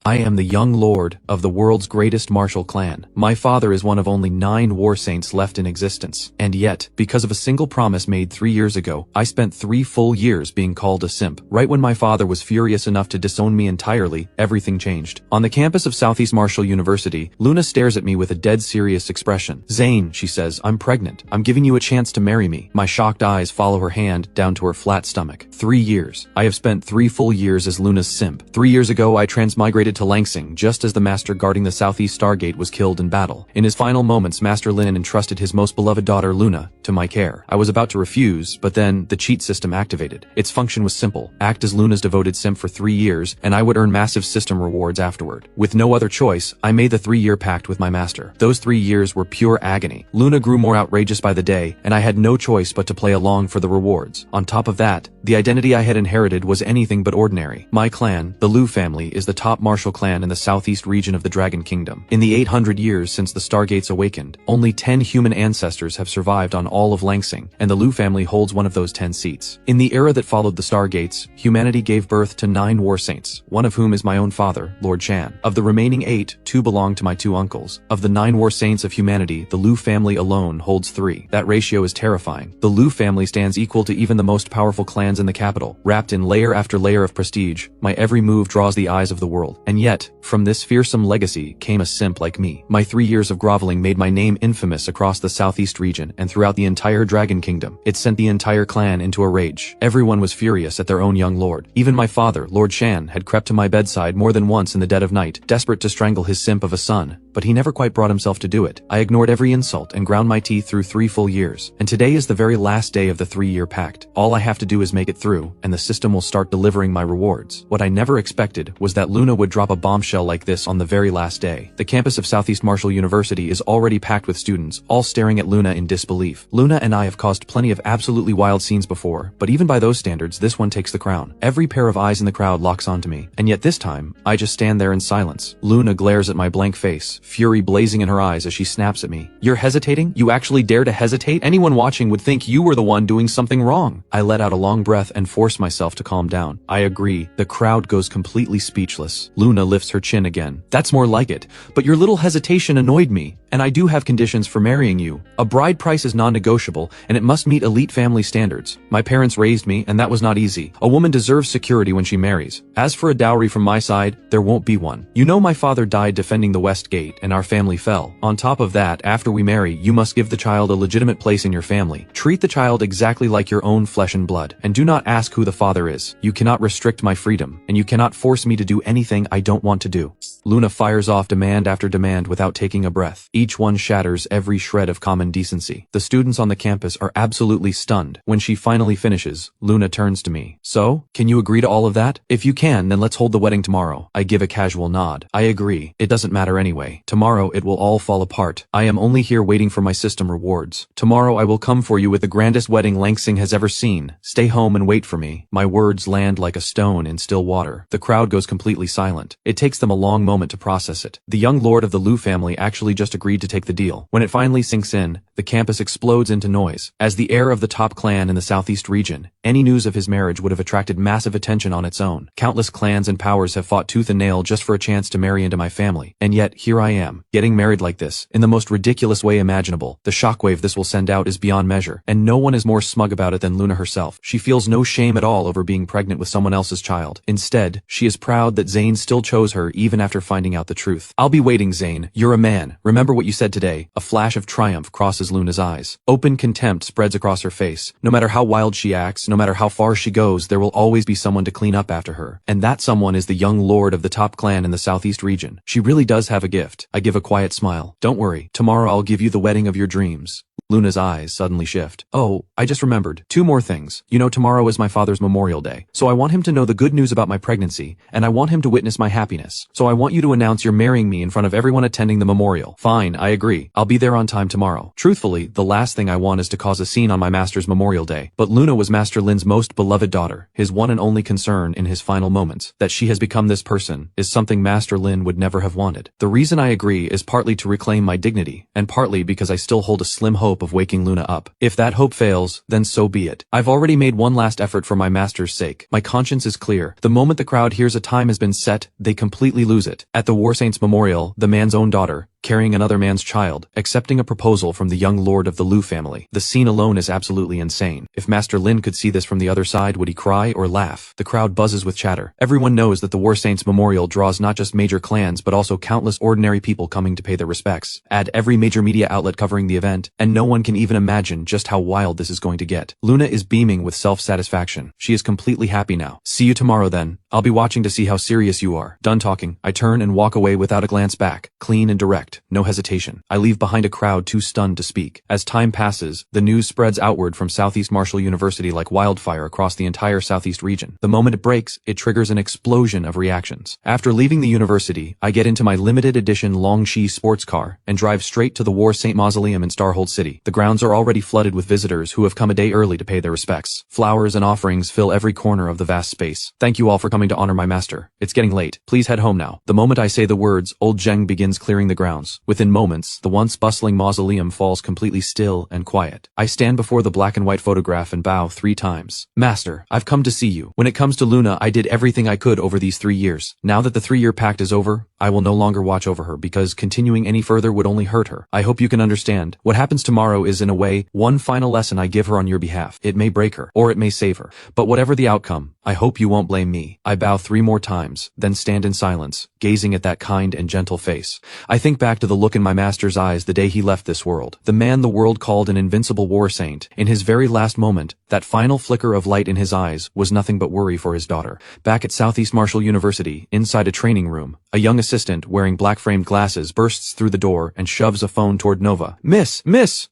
I am the young lord of the world's greatest martial clan. My father is one of only 9 war saints left in existence. And yet, because of a single promise made 3 years ago, I spent 3 full years being called a simp. Right when my father was furious enough to disown me entirely, everything changed. On the campus of Southeast Martial University, Luna stares at me with a dead serious expression. "Zane," she says, "I'm pregnant. I'm giving you a chance to marry me." My shocked eyes follow her hand down to her flat stomach. 3 years. I have spent 3 full years as Luna's simp. 3 years ago, I transmigrated to Langsing just as the master guarding the Southeast Stargate was killed in battle. In his final moments, Master Lin entrusted his most beloved daughter, Luna, to my care. I was about to refuse, but then the cheat system activated. Its function was simple: act as Luna's devoted simp for 3 years, and I would earn massive system rewards afterward. With no other choice, I made the 3-year pact with my master. Those 3 years were pure agony. Luna grew more outrageous by the day, and I had no choice but to play along for the rewards. On top of that, the identity I had inherited was anything but ordinary. My clan, the Lu family, is the top martial clan in the southeast region of the Dragon Kingdom. In the 800 years since the Stargates awakened, only 10 human ancestors have survived on all of Langsing, and the Lu family holds one of those 10 seats. In the era that followed the Stargates, humanity gave birth to 9 war saints, one of whom is my own father, Lord Shan. Of the remaining 8, 2 belong to my 2 uncles. Of the 9 war saints of humanity, the Lu family alone holds 3. That ratio is terrifying. The Lu family stands equal to even the most powerful clans in the capital. Wrapped in layer after layer of prestige, my every move draws the eyes of the world. And yet, from this fearsome legacy came a simp like me. My 3 years of groveling made my name infamous across the southeast region and throughout the entire Dragon Kingdom. It sent the entire clan into a rage. Everyone was furious at their own young lord. Even my father, Lord Shan, had crept to my bedside more than once in the dead of night, desperate to strangle his simp of a son, but he never quite brought himself to do it. I ignored every insult and ground my teeth through 3 full years. And today is the very last day of the 3-year pact. All I have to do is make it through, and the system will start delivering my rewards. What I never expected was that Luna would drop a bombshell like this on the very last day. The campus of Southeast Martial University is already packed with students, all staring at Luna in disbelief. Luna and I have caused plenty of absolutely wild scenes before, but even by those standards, this one takes the crown. Every pair of eyes in the crowd locks onto me, and yet this time, I just stand there in silence. Luna glares at my blank face, fury blazing in her eyes as she snaps at me. "You're hesitating? You actually dare to hesitate? Anyone watching would think you were the one doing something wrong." I let out a long breath and force myself to calm down. I agree. The crowd goes completely speechless. Luna lifts her chin again. "That's more like it. But your little hesitation annoyed me. And I do have conditions for marrying you. A bride price is non-negotiable, and it must meet elite family standards. My parents raised me, and that was not easy. A woman deserves security when she marries. As for a dowry from my side, there won't be one. You know my father died defending the West Gate, and our family fell. On top of that, after we marry, you must give the child a legitimate place in your family. Treat the child exactly like your own flesh and blood, and do not ask who the father is. You cannot restrict my freedom, and you cannot force me to do anything I don't want to do." Luna fires off demand after demand without taking a breath. Each one shatters every shred of common decency. The students on the campus are absolutely stunned. When she finally finishes, Luna turns to me. "So, can you agree to all of that? If you can, then let's hold the wedding tomorrow." I give a casual nod. I agree. It doesn't matter anyway. Tomorrow it will all fall apart. I am only here waiting for my system rewards. Tomorrow I will come for you with the grandest wedding Langsing has ever seen. Stay home and wait for me. My words land like a stone in still water. The crowd goes completely silent. It takes them a long moment to process it. The young lord of the Lu family actually just agreed to take the deal. When it finally sinks in, the campus explodes into noise. As the heir of the top clan in the southeast region, any news of his marriage would have attracted massive attention on its own. Countless clans and powers have fought tooth and nail just for a chance to marry into my family. And yet, here I am, getting married like this, in the most ridiculous way imaginable. The shockwave this will send out is beyond measure, and no one is more smug about it than Luna herself. She feels no shame at all over being pregnant with someone else's child. Instead, she is proud that Zane still chose her even after finding out the truth. "I'll be waiting, Zane. You're a man. Remember what you said today." A flash of triumph crosses Luna's eyes. Open contempt spreads across her face. No matter how wild she acts, no matter how far she goes, there will always be someone to clean up after her. And that someone is the young lord of the top clan in the southeast region. She really does have a gift. I give a quiet smile. "Don't worry. Tomorrow I'll give you the wedding of your dreams." Luna's eyes suddenly shift. "Oh, I just remembered. 2 more things. You know, tomorrow is my father's Memorial Day. So I want him to know the good news about my pregnancy, and I want him to witness my happiness. So I want you to announce you're marrying me in front of everyone attending the memorial." "Fine, I agree. I'll be there on time tomorrow." Truthfully, the last thing I want is to cause a scene on my master's Memorial Day. But Luna was Master Lin's most beloved daughter, his one and only concern in his final moments. That she has become this person is something Master Lin would never have wanted. The reason I agree is partly to reclaim my dignity, and partly because I still hold a slim hope hope of waking Luna up. If that hope fails, then so be it. I've already made one last effort for my master's sake. My conscience is clear. The moment the crowd hears a time has been set, they completely lose it. At the War Saints Memorial, the man's own daughter, carrying another man's child, accepting a proposal from the young lord of the Liu family. The scene alone is absolutely insane. If Master Lin could see this from the other side, would he cry or laugh? The crowd buzzes with chatter. Everyone knows that the War Saints Memorial draws not just major clans but also countless ordinary people coming to pay their respects. Add every major media outlet covering the event, and no one can even imagine just how wild this is going to get. Luna is beaming with self-satisfaction. She is completely happy now. See you tomorrow then. I'll be watching to see how serious you are. Done talking, I turn and walk away without a glance back. Clean and direct. No hesitation. I leave behind a crowd too stunned to speak. As time passes, the news spreads outward from Southeast Martial University like wildfire across the entire Southeast region. The moment it breaks, it triggers an explosion of reactions. After leaving the university, I get into my limited edition Longxi sports car and drive straight to the War Saint Mausoleum in Starhold City. The grounds are already flooded with visitors who have come a day early to pay their respects. Flowers and offerings fill every corner of the vast space. Thank you all for coming to honor my master. It's getting late. Please head home now. The moment I say the words, old Zheng begins clearing the grounds. Within moments, the once bustling mausoleum falls completely still and quiet. I stand before the black and white photograph and bow 3 times. Master, I've come to see you. When it comes to Luna, I did everything I could over these 3 years. Now that the 3-year pact is over, I will no longer watch over her because continuing any further would only hurt her. I hope you can understand. What happens tomorrow is, in a way, one final lesson I give her on your behalf. It may break her, or it may save her. But whatever the outcome, I hope you won't blame me. I bow 3 more times, then stand in silence, gazing at that kind and gentle face. I think back to the look in my master's eyes the day he left this world. The man the world called an invincible war saint. In his very last moment, that final flicker of light in his eyes was nothing but worry for his daughter. Back at Southeast Martial University, inside a training room, a young assistant wearing black-framed glasses bursts through the door and shoves a phone toward Nova. Miss!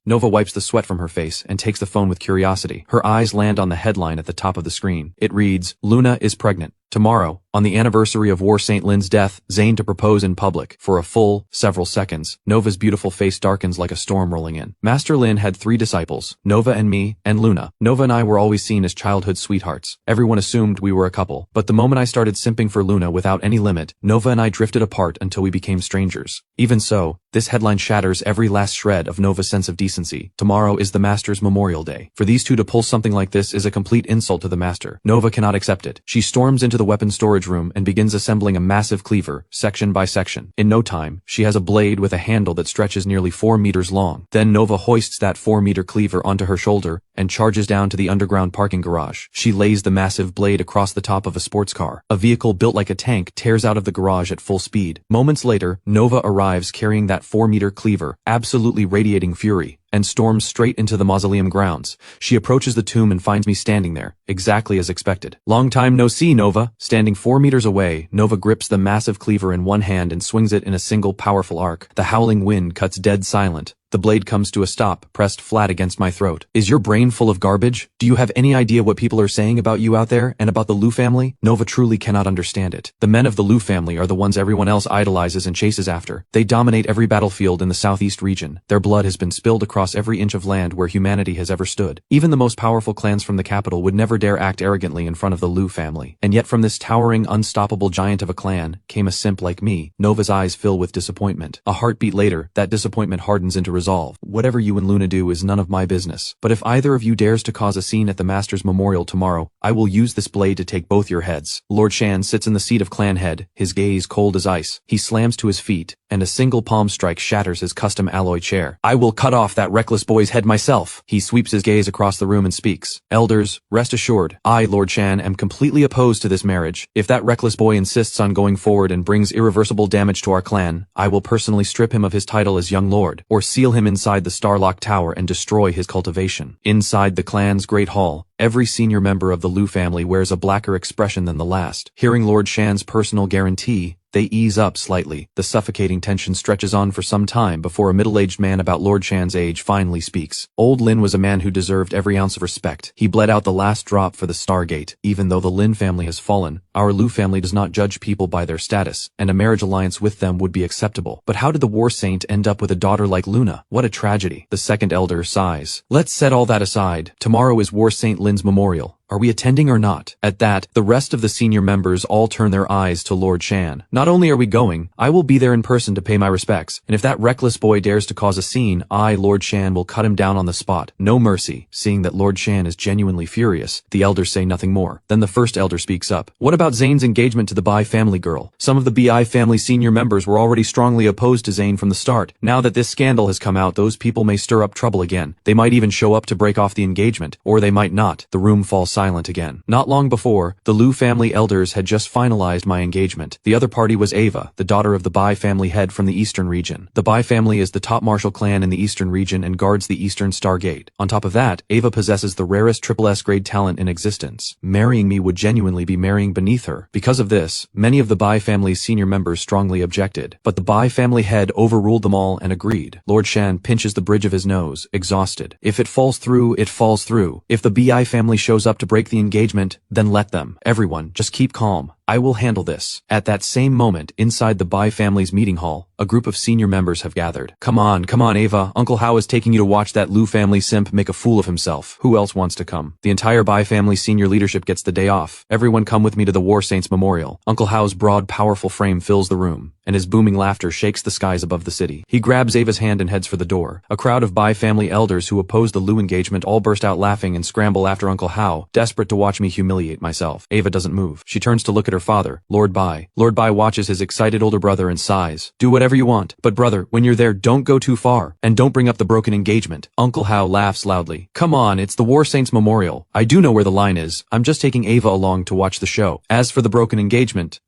Nova wipes the sweat from her face and takes the phone with curiosity. Her eyes land on the headline at the top of the screen. It reads, Luna is pregnant. Tomorrow, on the anniversary of War Saint Lin's death, Zane to propose in public. For a full, several seconds, Nova's beautiful face darkens like a storm rolling in. Master Lin had 3 disciples, Nova and me, and Luna. Nova and I were always seen as childhood sweethearts. Everyone assumed we were a couple. But the moment I started simping for Luna without any limit, Nova and I drifted apart until we became strangers. Even so, this headline shatters every last shred of Nova's sense of decency. Tomorrow is the Master's Memorial Day. For these 2 to pull something like this is a complete insult to the Master. Nova cannot accept it. She storms into the weapons storage room and begins assembling a massive cleaver, section by section. In no time, she has a blade with a handle that stretches nearly 4 meters long. Then Nova hoists that 4-meter cleaver onto her shoulder and charges down to the underground parking garage. She lays the massive blade across the top of a sports car. A vehicle built like a tank tears out of the garage at full speed. Moments later, Nova arrives carrying that 4-meter cleaver, absolutely radiating fury, and storms straight into the mausoleum grounds. She approaches the tomb and finds me standing there, exactly as expected. Long time no see, Nova. Standing 4 meters away, Nova grips the massive cleaver in one hand and swings it in a single powerful arc. The howling wind cuts dead silent. The blade comes to a stop, pressed flat against my throat. Is your brain full of garbage? Do you have any idea what people are saying about you out there and about the Liu family? Nova truly cannot understand it. The men of the Liu family are the ones everyone else idolizes and chases after. They dominate every battlefield in the southeast region. Their blood has been spilled across every inch of land where humanity has ever stood. Even the most powerful clans from the capital would never dare act arrogantly in front of the Liu family. And yet from this towering, unstoppable giant of a clan came a simp like me. Nova's eyes fill with disappointment. A heartbeat later, that disappointment hardens into resolve. Whatever you and Luna do is none of my business. But if either of you dares to cause a scene at the Master's Memorial tomorrow, I will use this blade to take both your heads. Lord Shan sits in the seat of clan head, his gaze cold as ice. He slams to his feet, and a single palm strike shatters his custom alloy chair. I will cut off that reckless boy's head myself. He sweeps his gaze across the room and speaks. Elders, rest assured, I, Lord Shan, am completely opposed to this marriage. If that reckless boy insists on going forward and brings irreversible damage to our clan, I will personally strip him of his title as young lord, or seal him inside the Starlock Tower and destroy his cultivation. Inside the clan's great hall, every senior member of the Liu family wears a blacker expression than the last. Hearing Lord Shan's personal guarantee, they ease up slightly. The suffocating tension stretches on for some time before a middle-aged man about Lord Shan's age finally speaks. Old Lin was a man who deserved every ounce of respect. He bled out the last drop for the Stargate. Even though the Lin family has fallen, our Liu family does not judge people by their status, and a marriage alliance with them would be acceptable. But how did the War Saint end up with a daughter like Luna? What a tragedy. The second elder sighs. Let's set all that aside. Tomorrow is War Saint Lin's memorial. Are we attending or not? At that, the rest of the senior members all turn their eyes to Lord Shan. Not only are we going, I will be there in person to pay my respects, and if that reckless boy dares to cause a scene, I, Lord Shan, will cut him down on the spot. No mercy. Seeing that Lord Shan is genuinely furious, the elders say nothing more. Then the first elder speaks up. What about Zane's engagement to the Bai family girl? Some of the BI family senior members were already strongly opposed to Zane from the start. Now that this scandal has come out, those people may stir up trouble again. They might even show up to break off the engagement, or they might not. The room falls silent again. Not long before, the Liu family elders had just finalized my engagement. The other party was Ava, the daughter of the Bai family head from the eastern region. The Bai family is the top martial clan in the eastern region and guards the eastern star gate. On top of that, Ava possesses the rarest triple S grade talent in existence. Marrying me would genuinely be marrying beneath her. Because of this, many of the Bai family's senior members strongly objected, but the Bai family head overruled them all and agreed. Lord Shan pinches the bridge of his nose, exhausted. If it falls through, it falls through. If the BI family shows up to break the engagement, then let them. Everyone, just keep calm. I will handle this. At that same moment, inside the Bai family's meeting hall, a group of senior members have gathered. Come on, Ava. Uncle Hao is taking you to watch that Liu family simp make a fool of himself. Who else wants to come? The entire Bai family senior leadership gets the day off. Everyone come with me to the War Saints Memorial. Uncle Hao's broad, powerful frame fills the room, and his booming laughter shakes the skies above the city. He grabs Ava's hand and heads for the door. A crowd of Bai family elders who oppose the Liu engagement all burst out laughing and scramble after Uncle Hao, desperate to watch me humiliate myself. Ava doesn't move. She turns to look at her father, Lord Bai. Lord Bai watches his excited older brother and sighs. Do whatever you want, but brother, when you're there, don't go too far, and don't bring up the broken engagement. Uncle Hao laughs loudly. Come on, it's the War Saints Memorial. I do know where the line is. I'm just taking Ava along to watch the show. As for the broken engagement,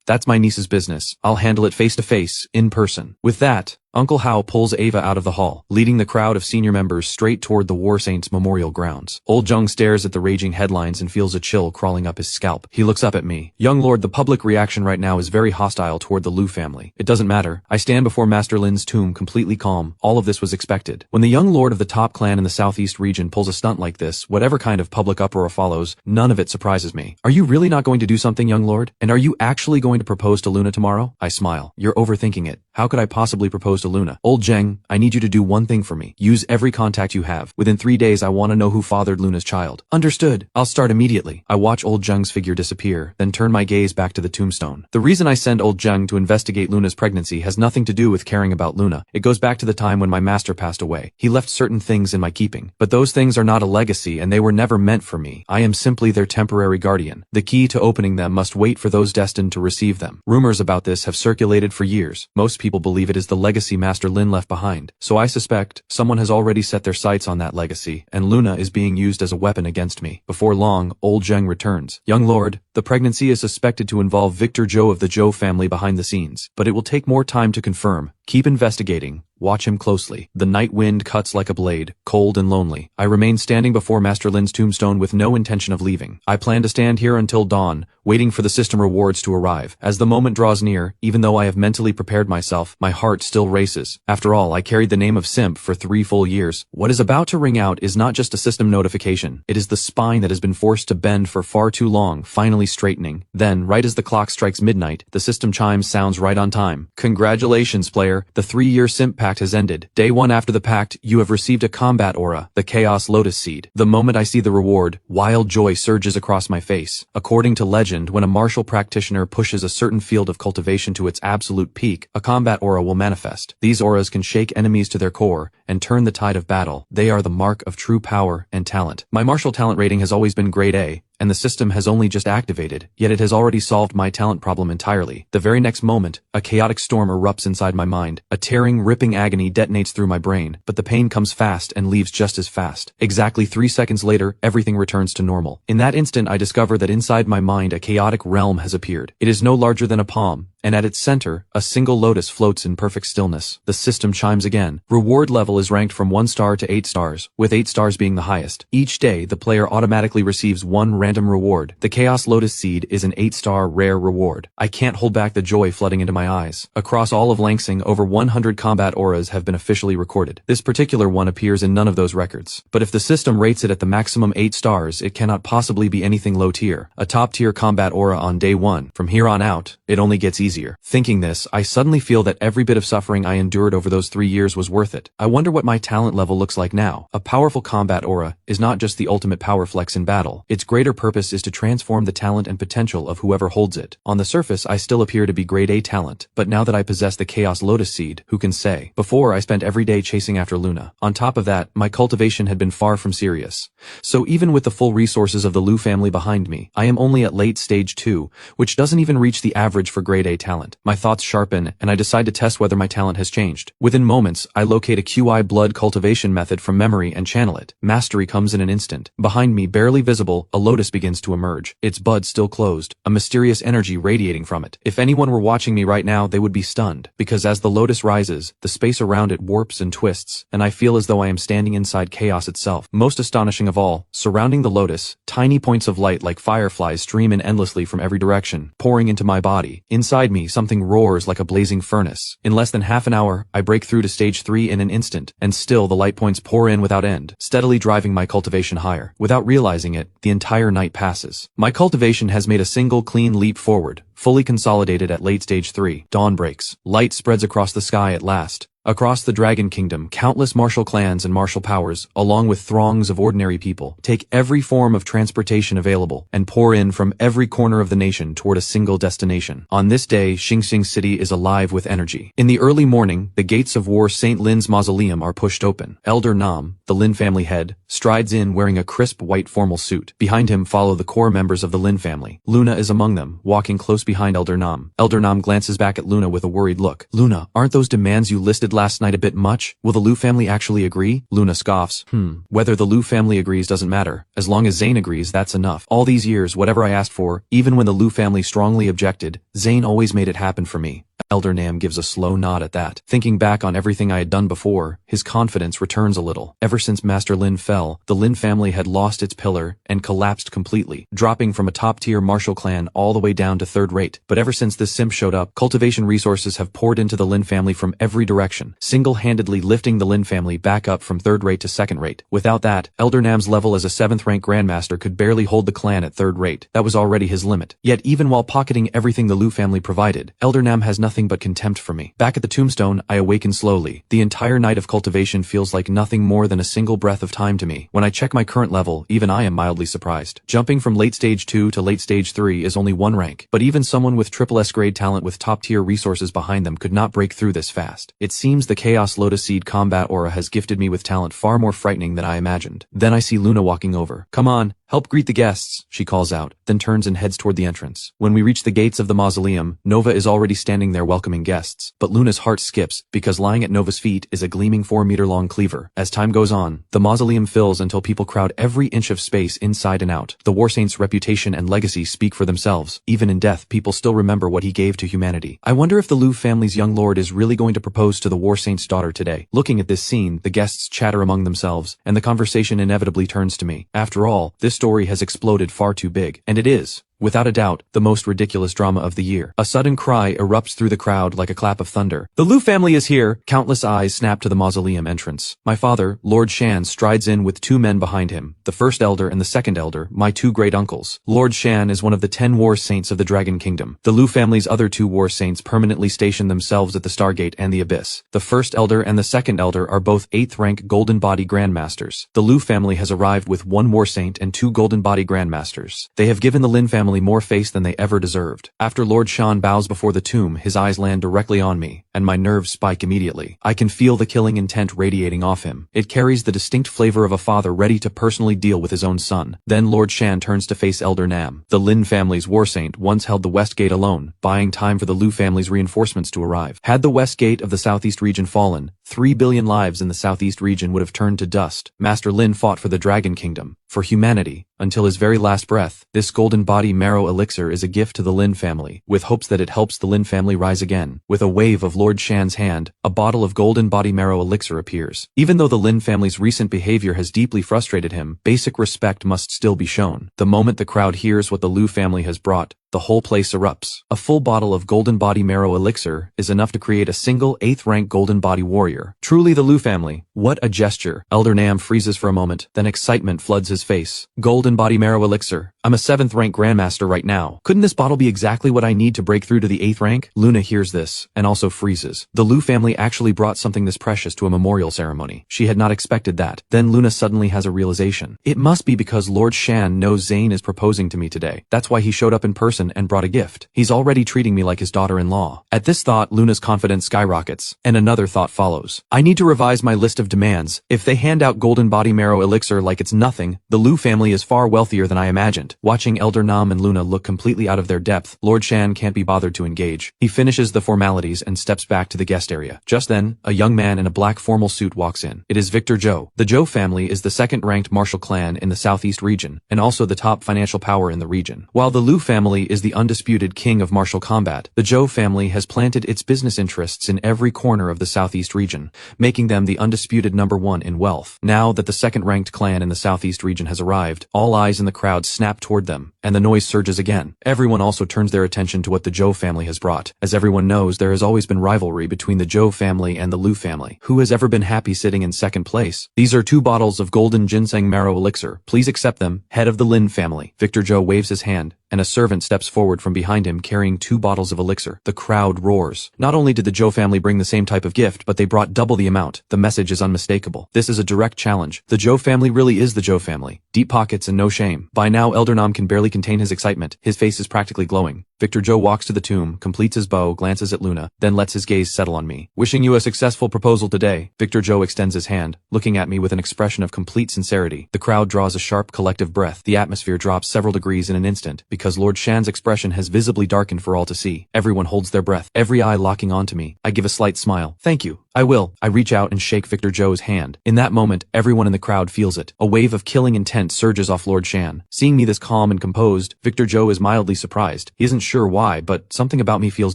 that's my niece's business. I'll handle it face to face, in person. With that, Uncle Hao pulls Ava out of the hall, leading the crowd of senior members straight toward the War Saints Memorial grounds. Old Jung stares at the raging headlines and feels a chill crawling up his scalp. He looks up at me. Young Lord, the public reaction right now is very hostile toward the Liu family. It doesn't matter. I stand before Master Lin's tomb completely calm. All of this was expected. When the young lord of the top clan in the southeast region pulls a stunt like this, whatever kind of public uproar follows, none of it surprises me. Are you really not going to do something, young lord? And are you actually going to propose to Luna tomorrow? I smile. You're overthinking it. How could I possibly propose to Luna? Old Zheng, I need you to do one thing for me. Use every contact you have. Within 3 days, I want to know who fathered Luna's child. Understood. I'll start immediately. I watch Old Zheng's figure disappear, then turn my gaze back to the tombstone. The reason I send Old Zheng to investigate Luna's pregnancy has nothing to do with caring about Luna. It goes back to the time when my master passed away. He left certain things in my keeping, but those things are not a legacy and they were never meant for me. I am simply their temporary guardian. The key to opening them must wait for those destined to receive them. Rumors about this have circulated for years. Most people believe it is the legacy Master Lin left behind, so I suspect someone has already set their sights on that legacy, and Luna is being used as a weapon against me. Before long, Old Zheng returns. Young lord, the pregnancy is suspected to involve Victor Zhou of the Zhou family behind the scenes, but it will take more time to confirm. Keep investigating. Watch him closely. The night wind cuts like a blade, cold and lonely. I remain standing before Master Lin's tombstone with no intention of leaving. I plan to stand here until dawn, waiting for the system rewards to arrive. As the moment draws near, even though I have mentally prepared myself, my heart still races. After all, I carried the name of Simp for 3 full years. What is about to ring out is not just a system notification. It is the spine that has been forced to bend for far too long, finally straightening. Then, right as the clock strikes midnight, the system chime sounds right on time. Congratulations, player. The 3-year Simp pact has ended. Day 1 after the pact, you have received a combat aura, the Chaos Lotus Seed. The moment I see the reward, wild joy surges across my face. According to legend, when a martial practitioner pushes a certain field of cultivation to its absolute peak, a combat aura will manifest. These auras can shake enemies to their core and turn the tide of battle. They are the mark of true power and talent. My martial talent rating has always been grade A, and the system has only just activated, yet it has already solved my talent problem entirely. The very next moment, a chaotic storm erupts inside my mind. A tearing, ripping agony detonates through my brain, but the pain comes fast and leaves just as fast. Exactly 3 seconds later, everything returns to normal. In that instant, I discover that inside my mind a chaotic realm has appeared. It is no larger than a palm, and at its center, a single lotus floats in perfect stillness. The system chimes again. Reward level is ranked from 1 star to 8 stars, with 8 stars being the highest. Each day, the player automatically receives 1 random reward. The Chaos Lotus Seed is an 8-star rare reward. I can't hold back the joy flooding into my eyes. Across all of Langsing, over 100 combat auras have been officially recorded. This particular one appears in none of those records. But if the system rates it at the maximum 8 stars, it cannot possibly be anything low tier. A top tier combat aura on day 1. From here on out, it only gets easier. easier. Thinking this, I suddenly feel that every bit of suffering I endured over those 3 years was worth it. I wonder what my talent level looks like now. A powerful combat aura is not just the ultimate power flex in battle. Its greater purpose is to transform the talent and potential of whoever holds it. On the surface, I still appear to be grade A talent, but now that I possess the Chaos Lotus Seed, who can say? Before, I spent every day chasing after Luna. On top of that, my cultivation had been far from serious. So even with the full resources of the Lu family behind me, I am only at late stage 2, which doesn't even reach the average for grade A talent. My thoughts sharpen, and I decide to test whether my talent has changed. Within moments, I locate a QI blood cultivation method from memory and channel it. Mastery comes in an instant. Behind me, barely visible, a lotus begins to emerge. Its bud still closed, a mysterious energy radiating from it. If anyone were watching me right now, they would be stunned, because as the lotus rises, the space around it warps and twists, and I feel as though I am standing inside chaos itself. Most astonishing of all, surrounding the lotus, tiny points of light like fireflies stream in endlessly from every direction, pouring into my body. Inside me, something roars like a blazing furnace. In less than half an hour, I break through to stage 3 in an instant, and still the light points pour in without end, steadily driving my cultivation higher. Without realizing it, the entire night passes. My cultivation has made a single clean leap forward, fully consolidated at late stage 3. Dawn breaks. Light spreads across the sky at last. Across the Dragon Kingdom, countless martial clans and martial powers, along with throngs of ordinary people, take every form of transportation available and pour in from every corner of the nation toward a single destination. On this day, Xingxing City is alive with energy. In the early morning, the gates of War St. Lin's mausoleum are pushed open. Elder Nam, the Lin family head, strides in wearing a crisp white formal suit. Behind him follow the core members of the Lin family. Luna is among them, walking close behind Elder Nam. Elder Nam glances back at Luna with a worried look. Luna, aren't those demands you listed last night a bit much? Will the Lu family actually agree? Luna scoffs. Whether the Lu family agrees doesn't matter. As long as Zane agrees, that's enough. All these years, whatever I asked for, even when the Lu family strongly objected, Zane always made it happen for me. Elder Nam gives a slow nod at that. Thinking back on everything I had done before, his confidence returns a little. Ever since Master Lin fell, the Lin family had lost its pillar and collapsed completely, dropping from a top-tier martial clan all the way down to third rate. But ever since this simp showed up, cultivation resources have poured into the Lin family from every direction, single-handedly lifting the Lin family back up from third rate to second rate. Without that, Elder Nam's level as a 7th rank grandmaster could barely hold the clan at third rate. That was already his limit. Yet even while pocketing everything the Lu family provided, Elder Nam has nothing but contempt for me. Back at the tombstone, I awaken slowly. The entire night of cultivation feels like nothing more than a single breath of time to me. When I check my current level, even I am mildly surprised. Jumping from late stage 2 to late stage 3 is only 1 rank, but even someone with triple S grade talent with top tier resources behind them could not break through this fast. It seems the Chaos Lotus Seed combat aura has gifted me with talent far more frightening than I imagined. Then I see Luna walking over. Come on, help greet the guests, she calls out, then turns and heads toward the entrance. When we reach the gates of the mausoleum, Nova is already standing there welcoming guests. But Luna's heart skips, because lying at Nova's feet is a gleaming 4-meter-long cleaver. As time goes on, the mausoleum fills until people crowd every inch of space inside and out. The War Saint's reputation and legacy speak for themselves. Even in death, people still remember what he gave to humanity. I wonder if the Lu family's young lord is really going to propose to the War Saint's daughter today. Looking at this scene, the guests chatter among themselves, and the conversation inevitably turns to me. After all, this story has exploded far too big. And it is, without a doubt, the most ridiculous drama of the year. A sudden cry erupts through the crowd like a clap of thunder. The Lu family is here! Countless eyes snap to the mausoleum entrance. My father, Lord Shan, strides in with 2 men behind him, the first elder and the second elder, my 2 great uncles. Lord Shan is one of the 10 war saints of the Dragon Kingdom. The Lu family's other 2 war saints permanently station themselves at the Stargate and the Abyss. The first elder and the second elder are both 8th rank Golden Body Grandmasters. The Lu family has arrived with 1 war saint and 2 Golden Body Grandmasters. They have given the Lin family more face than they ever deserved. After Lord Shan bows before the tomb, his eyes land directly on me, and my nerves spike immediately. I can feel the killing intent radiating off him. It carries the distinct flavor of a father ready to personally deal with his own son. Then Lord Shan turns to face Elder Nam. The Lin family's war saint once held the West Gate alone, buying time for the Lu family's reinforcements to arrive. Had the West Gate of the Southeast region fallen, 3 billion lives in the Southeast region would have turned to dust. Master Lin fought for the Dragon Kingdom, for humanity, until his very last breath. This golden body marrow elixir is a gift to the Lin family, with hopes that it helps the Lin family rise again. With a wave of Lord Shan's hand, a bottle of golden body marrow elixir appears. Even though the Lin family's recent behavior has deeply frustrated him, basic respect must still be shown. The moment the crowd hears what the Lu family has brought, the the whole place erupts. A full bottle of golden body marrow elixir is enough to create a single 8th rank golden body warrior. Truly the Lu family. What a gesture. Elder Nam freezes for a moment, then excitement floods his face. Golden body marrow elixir. I'm a 7th rank grandmaster right now. Couldn't this bottle be exactly what I need to break through to the 8th rank? Luna hears this, and also freezes. The Lu family actually brought something this precious to a memorial ceremony. She had not expected that. Then Luna suddenly has a realization. It must be because Lord Shan knows Zane is proposing to me today. That's why he showed up in person and brought a gift. He's already treating me like his daughter-in-law. At this thought, Luna's confidence skyrockets, and another thought follows. I need to revise my list of demands. If they hand out golden body marrow elixir like it's nothing, the Lu family is far wealthier than I imagined. Watching Elder Nam and Luna look completely out of their depth, Lord Shan can't be bothered to engage. He finishes the formalities and steps back to the guest area. Just then, a young man in a black formal suit walks in. It is Victor Zhou. The Zhou family is the 2nd-ranked martial clan in the southeast region, and also the top financial power in the region. While the Lu family is the undisputed king of martial combat, the Zhou family has planted its business interests in every corner of the southeast region, making them the undisputed #1 in wealth. Now that the 2nd-ranked clan in the southeast region has arrived, all eyes in the crowd snap toward them, and the noise surges again. Everyone also turns their attention to what the Zhou family has brought. As everyone knows, there has always been rivalry between the Zhou family and the Lu family. Who has ever been happy sitting in 2nd place? These are 2 bottles of golden ginseng marrow elixir. Please accept them, head of the Lin family. Victor Zhou waves his hand, and a servant steps forward from behind him carrying 2 bottles of elixir. The crowd roars. Not only did the Zhou family bring the same type of gift, but they brought double the amount. The message is unmistakable. This is a direct challenge. The Zhou family really is the Zhou family. Deep pockets and no shame. By now, Elder Nam can barely contain his excitement. His face is practically glowing. Victor Zhou walks to the tomb, completes his bow, glances at Luna, then lets his gaze settle on me. Wishing you a successful proposal today. Victor Zhou extends his hand, looking at me with an expression of complete sincerity. The crowd draws a sharp collective breath. The atmosphere drops several degrees in an instant, because Lord Shan's expression has visibly darkened for all to see. Everyone holds their breath, every eye locking onto me. I give a slight smile. Thank you. I will. I reach out and shake Victor Zhou's hand. In that moment, everyone in the crowd feels it. A wave of killing intent surges off Lord Shan. Seeing me this calm and composed, Victor Zhou is mildly surprised. He isn't sure why, but something about me feels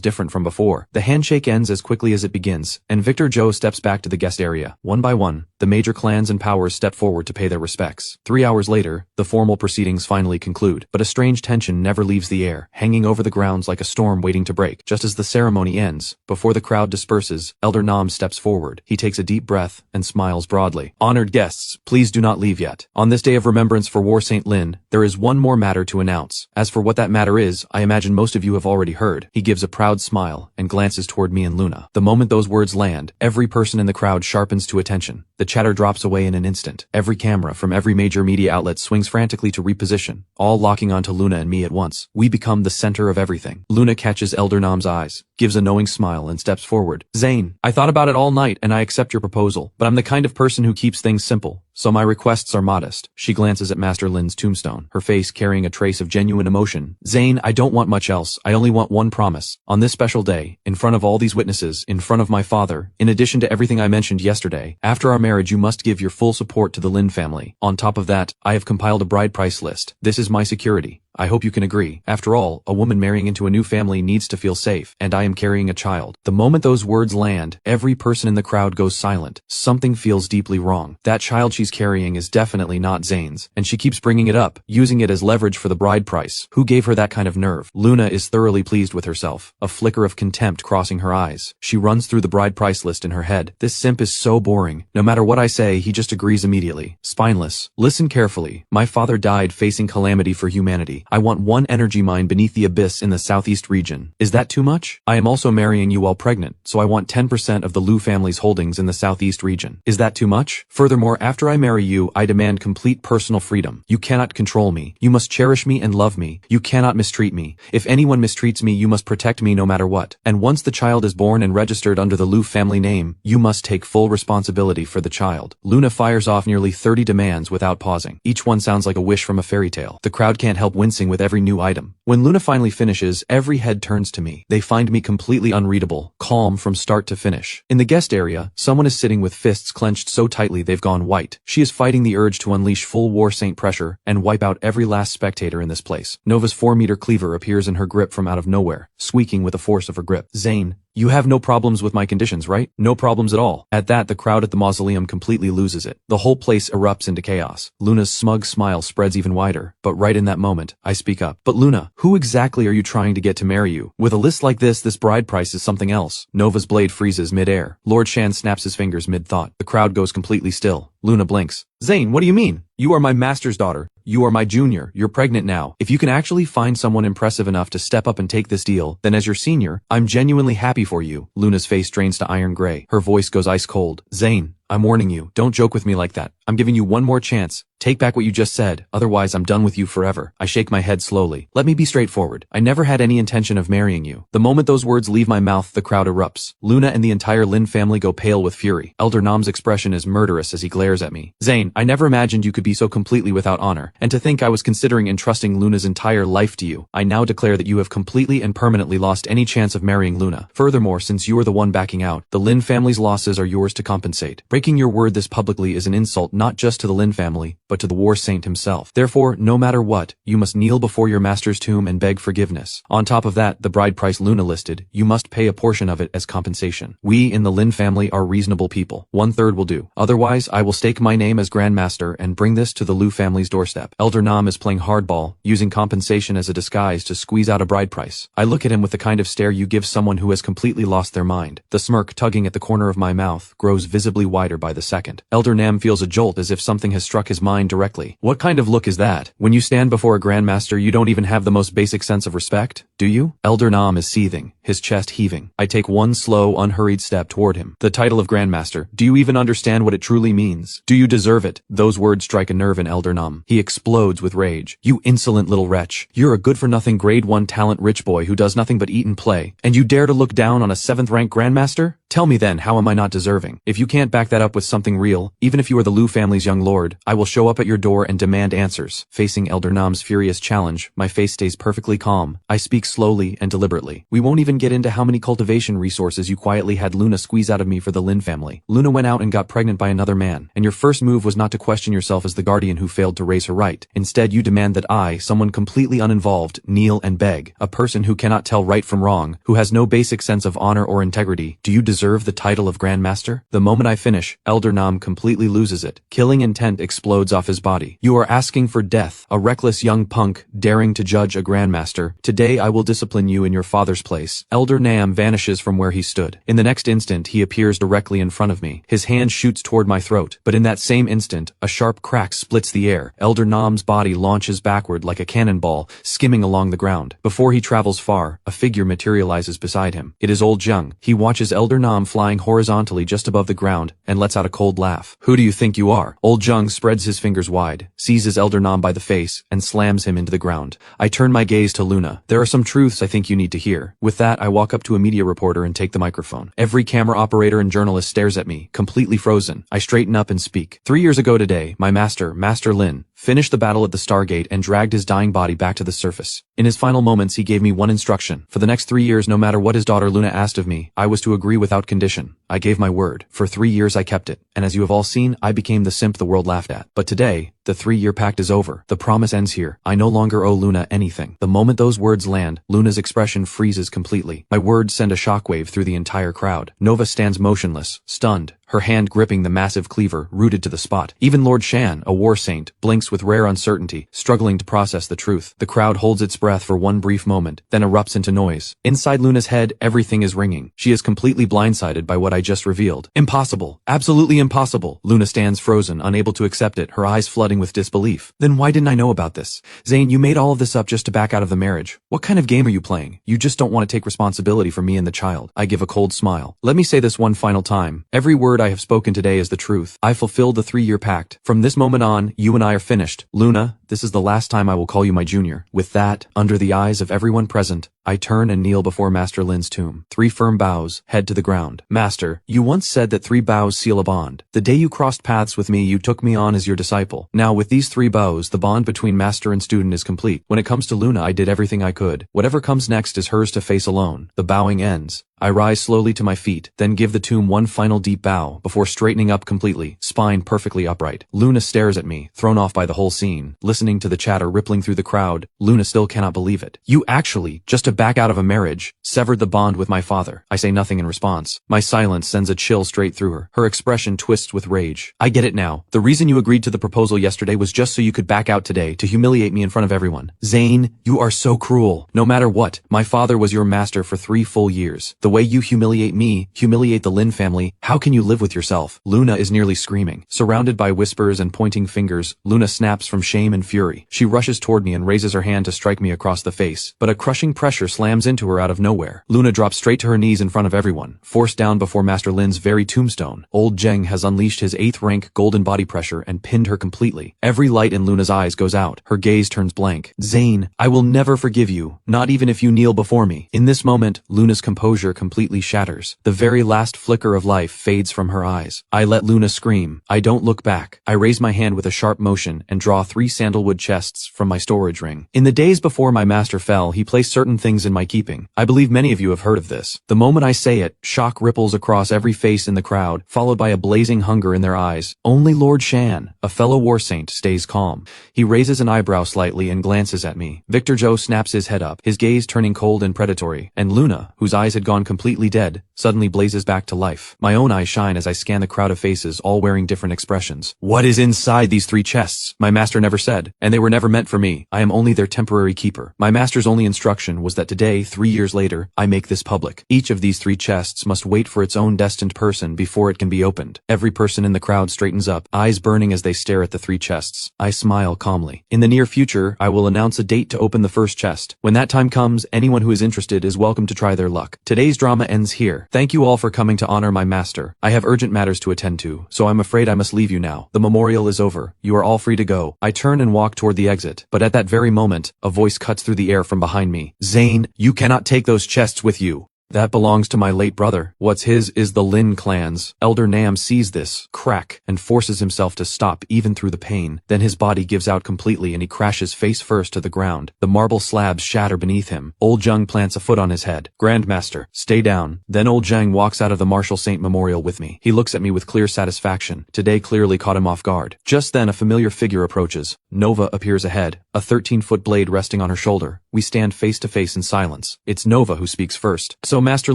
different from before. The handshake ends as quickly as it begins, and Victor Zhou steps back to the guest area. One by one, the major clans and powers step forward to pay their respects. 3 hours later, the formal proceedings finally conclude, but a strange tension never leaves the air, hanging over the grounds like a storm waiting to break. Just as the ceremony ends, before the crowd disperses, Elder Nam steps forward. He takes a deep breath and smiles broadly. Honored guests, please do not leave yet. On this day of remembrance for War Saint Lin, there is one more matter to announce. As for what that matter is, I imagine most of you have already heard. He gives a proud smile and glances toward me and Luna. The moment those words land, every person in the crowd sharpens to attention. The chatter drops away in an instant. Every camera from every major media outlet swings frantically to reposition, all locking onto Luna and me at once. We become the center of everything. Luna catches Elder Nam's eyes, gives a knowing smile and steps forward. Zane, I thought about it all night and I accept your proposal, but I'm the kind of person who keeps things simple, so my requests are modest. She glances at Master Lin's tombstone, her face carrying a trace of genuine emotion. Zane, I don't want much else. I only want one promise. On this special day, in front of all these witnesses, in front of my father, in addition to everything I mentioned yesterday, after our marriage you must give your full support to the Lin family. On top of that, I have compiled a bride price list. This is my security. I hope you can agree. After all, a woman marrying into a new family needs to feel safe, and I am carrying a child. The moment those words land, every person in the crowd goes silent. Something feels deeply wrong. That child she's carrying is definitely not Zane's, and she keeps bringing it up, using it as leverage for the bride price. Who gave her that kind of nerve? Luna is thoroughly pleased with herself, a flicker of contempt crossing her eyes. She runs through the bride price list in her head. This simp is so boring. No matter what I say, he just agrees immediately. Spineless. Listen carefully. My father died facing calamity for humanity. I want one energy mine beneath the abyss in the southeast region. Is that too much? I am also marrying you while pregnant, so I want 10% of the Lu family's holdings in the southeast region. Is that too much? Furthermore, after I marry you, I demand complete personal freedom. You cannot control me. You must cherish me and love me. You cannot mistreat me. If anyone mistreats me, you must protect me no matter what. And once the child is born and registered under the Lu family name, you must take full responsibility for the child. Luna fires off nearly 30 demands without pausing. Each one sounds like a wish from a fairy tale. The crowd can't help wincing with every new item. When Luna finally finishes, every head turns to me. They find me completely unreadable, calm from start to finish. In the guest area, someone is sitting with fists clenched so tightly they've gone white. She is fighting the urge to unleash full War Saint pressure and wipe out every last spectator in this place. Nova's 4-meter cleaver appears in her grip from out of nowhere, squeaking with the force of her grip. Zane, You have no problems with my conditions, right? No problems at all. At that, the crowd at the mausoleum completely loses it. The whole place erupts into chaos. Luna's smug smile spreads even wider, but right in that moment, I speak up. But Luna, who exactly are you trying to get to marry you? With a list like this bride price is something else. Nova's blade freezes mid-air. Lord Shan snaps his fingers mid-thought. The crowd goes completely still. Luna blinks. Zane, what do you mean? You are my master's daughter. You are my junior. You're pregnant now. If you can actually find someone impressive enough to step up and take this deal, then as your senior, I'm genuinely happy for you. Luna's face drains to iron gray. Her voice goes ice cold. Zane, I'm warning you. Don't joke with me like that. I'm giving you one more chance. Take back what you just said, otherwise I'm done with you forever. I shake my head slowly. Let me be straightforward. I never had any intention of marrying you. The moment those words leave my mouth, the crowd erupts. Luna and the entire Lin family go pale with fury. Elder Nam's expression is murderous as he glares at me. Zane, I never imagined you could be so completely without honor, and to think I was considering entrusting Luna's entire life to you. I now declare that you have completely and permanently lost any chance of marrying Luna. Furthermore, since you are the one backing out, the Lin family's losses are yours to compensate. Breaking your word this publicly is an insult not just to the Lin family, but to the war saint himself. Therefore, no matter what, you must kneel before your master's tomb and beg forgiveness. On top of that, the bride price Luna listed, you must pay a portion of it as compensation. We in the Lin family are reasonable people. 1/3 will do. Otherwise, I will stake my name as Grandmaster and bring this to the Lu family's doorstep. Elder Nam is playing hardball, using compensation as a disguise to squeeze out a bride price. I look at him with the kind of stare you give someone who has completely lost their mind. The smirk tugging at the corner of my mouth grows visibly wider by the second. Elder Nam feels a jolt as if something has struck his mind directly. What kind of look is that? When you stand before a grandmaster, you don't even have the most basic sense of respect, do you? Elder Nam is seething, his chest heaving. I take one slow, unhurried step toward him. The title of grandmaster, do you even understand what it truly means? Do you deserve it? Those words strike a nerve in Elder Nam. He explodes with rage. You insolent little wretch. You're a good-for-nothing grade 1 talent rich boy who does nothing but eat and play, and you dare to look down on a 7th-rank grandmaster? Tell me then, how am I not deserving? If you can't back that up with something real, even if you are the Lu family's young lord, I will show up at your door and demand answers. Facing Elder Nam's furious challenge, my face stays perfectly calm. I speak slowly and deliberately. We won't even get into how many cultivation resources you quietly had Luna squeeze out of me for the Lin family. Luna went out and got pregnant by another man, and your first move was not to question yourself as the guardian who failed to raise her right. Instead, you demand that I, someone completely uninvolved, kneel and beg. A person who cannot tell right from wrong, who has no basic sense of honor or integrity. Do you deserve the title of Grandmaster? The moment I finish, Elder Nam completely loses it. Killing intent explodes off his body. You are asking for death, a reckless young punk daring to judge a grandmaster. Today I will discipline you in your father's place. Elder Nam vanishes from where he stood. In the next instant, he appears directly in front of me. His hand shoots toward my throat, but in that same instant, a sharp crack splits the air. Elder Nam's body launches backward like a cannonball, skimming along the ground. Before he travels far, a figure materializes beside him. It is Old Jung. He watches Elder Nam flying horizontally just above the ground and lets out a cold laugh. Who do you think you are? Old Jung spreads his fingers wide, seizes Elder Nam by the face, and slams him into the ground. I turn my gaze to Luna. There are some truths I think you need to hear. With that, I walk up to a media reporter and take the microphone. Every camera operator and journalist stares at me, completely frozen. I straighten up and speak. 3 years ago today, my master, Master Lin, finished the battle at the Stargate and dragged his dying body back to the surface. In his final moments, he gave me one instruction. For the next 3 years, no matter what his daughter Luna asked of me, I was to agree without condition. I gave my word. For 3 years I kept it, and as you have all seen, I became the simp the world laughed at. But today, the 3-year pact is over. The promise ends here. I no longer owe Luna anything. The moment those words land, Luna's expression freezes completely. My words send a shockwave through the entire crowd. Nova stands motionless, stunned, her hand gripping the massive cleaver, rooted to the spot. Even Lord Shan, a war saint, blinks with rare uncertainty, struggling to process the truth. The crowd holds its breath for one brief moment, then erupts into noise. Inside Luna's head, everything is ringing. She is completely blindsided by what I just revealed. Impossible. Absolutely impossible. Luna stands frozen, unable to accept it, her eyes flooding with disbelief. Then why didn't I know about this? Zane, you made all of this up just to back out of the marriage. What kind of game are you playing? You just don't want to take responsibility for me and the child. I give a cold smile. Let me say this one final time. Every word I have spoken today is the truth. I fulfilled the 3-year pact. From this moment on, you and I are finished. Luna, this is the last time I will call you my junior. With that, under the eyes of everyone present, I turn and kneel before Master Lin's tomb. 3 firm bows, head to the ground. Master, you once said that 3 bows seal a bond. The day you crossed paths with me, you took me on as your disciple. Now with these 3 bows, the bond between master and student is complete. When it comes to Luna, I did everything I could. Whatever comes next is hers to face alone. The bowing ends. I rise slowly to my feet, then give the tomb one final deep bow, before straightening up completely, spine perfectly upright. Luna stares at me, thrown off by the whole scene. Listening to the chatter rippling through the crowd, Luna still cannot believe it. You actually, just to back out of a marriage, severed the bond with my father. I say nothing in response. My silence sends a chill straight through her. Her expression twists with rage. I get it now. The reason you agreed to the proposal yesterday was just so you could back out today, to humiliate me in front of everyone. Zane, you are so cruel. No matter what, my father was your master for 3 full years. The way you humiliate me, humiliate the Lin family, how can you live with yourself? Luna is nearly screaming. Surrounded by whispers and pointing fingers, Luna snaps from shame and fury. She rushes toward me and raises her hand to strike me across the face, but a crushing pressure slams into her out of nowhere. Luna drops straight to her knees in front of everyone, forced down before Master Lin's very tombstone. Old Zheng has unleashed his 8th rank golden body pressure and pinned her completely. Every light in Luna's eyes goes out. Her gaze turns blank. Zane, I will never forgive you, not even if you kneel before me. In this moment, Luna's composure completely shatters. The very last flicker of life fades from her eyes. I let Luna scream. I don't look back. I raise my hand with a sharp motion and draw 3 sandalwood chests from my storage ring. In the days before my master fell, he placed certain things in my keeping. I believe many of you have heard of this. The moment I say it, shock ripples across every face in the crowd, followed by a blazing hunger in their eyes. Only Lord Shan, a fellow war saint, stays calm. He raises an eyebrow slightly and glances at me. Victor Joe snaps his head up, his gaze turning cold and predatory, and Luna, whose eyes had gone completely dead, suddenly blazes back to life. My own eyes shine as I scan the crowd of faces, all wearing different expressions. What is inside these 3 chests? My master never said, and they were never meant for me. I am only their temporary keeper. My master's only instruction was that today, 3 years later, I make this public. Each of these 3 chests must wait for its own destined person before it can be opened. Every person in the crowd straightens up, eyes burning as they stare at the 3 chests. I smile calmly. In the near future, I will announce a date to open the first chest. When that time comes, anyone who is interested is welcome to try their luck. Today's drama ends here. Thank you all for coming to honor my master. I have urgent matters to attend to, so I'm afraid I must leave you now. The memorial is over. You are all free to go. I turn and walk toward the exit, but at that very moment, a voice cuts through the air from behind me. Zane, you cannot take those chests with you. That belongs to my late brother. What's his is the Lin clan's. Elder Nam sees this, crack, and forces himself to stop even through the pain. Then his body gives out completely and he crashes face first to the ground. The marble slabs shatter beneath him. Old Zheng plants a foot on his head. Grandmaster, stay down. Then Old Zheng walks out of the Martial Saint Memorial with me. He looks at me with clear satisfaction. Today clearly caught him off guard. Just then a familiar figure approaches. Nova appears ahead, a 13-foot blade resting on her shoulder. We stand face to face in silence. It's Nova who speaks first. So Master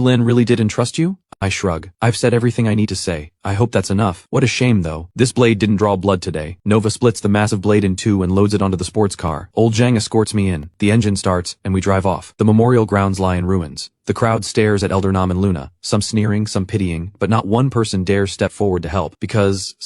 Lin really did entrust you? I shrug. I've said everything I need to say. I hope that's enough. What a shame though. This blade didn't draw blood today. Nova splits the massive blade in 2 and loads it onto the sports car. Old Zhang escorts me in. The engine starts and we drive off. The memorial grounds lie in ruins. The crowd stares at Elder Nam and Luna, some sneering, some pitying, but not one person dares step forward to help, because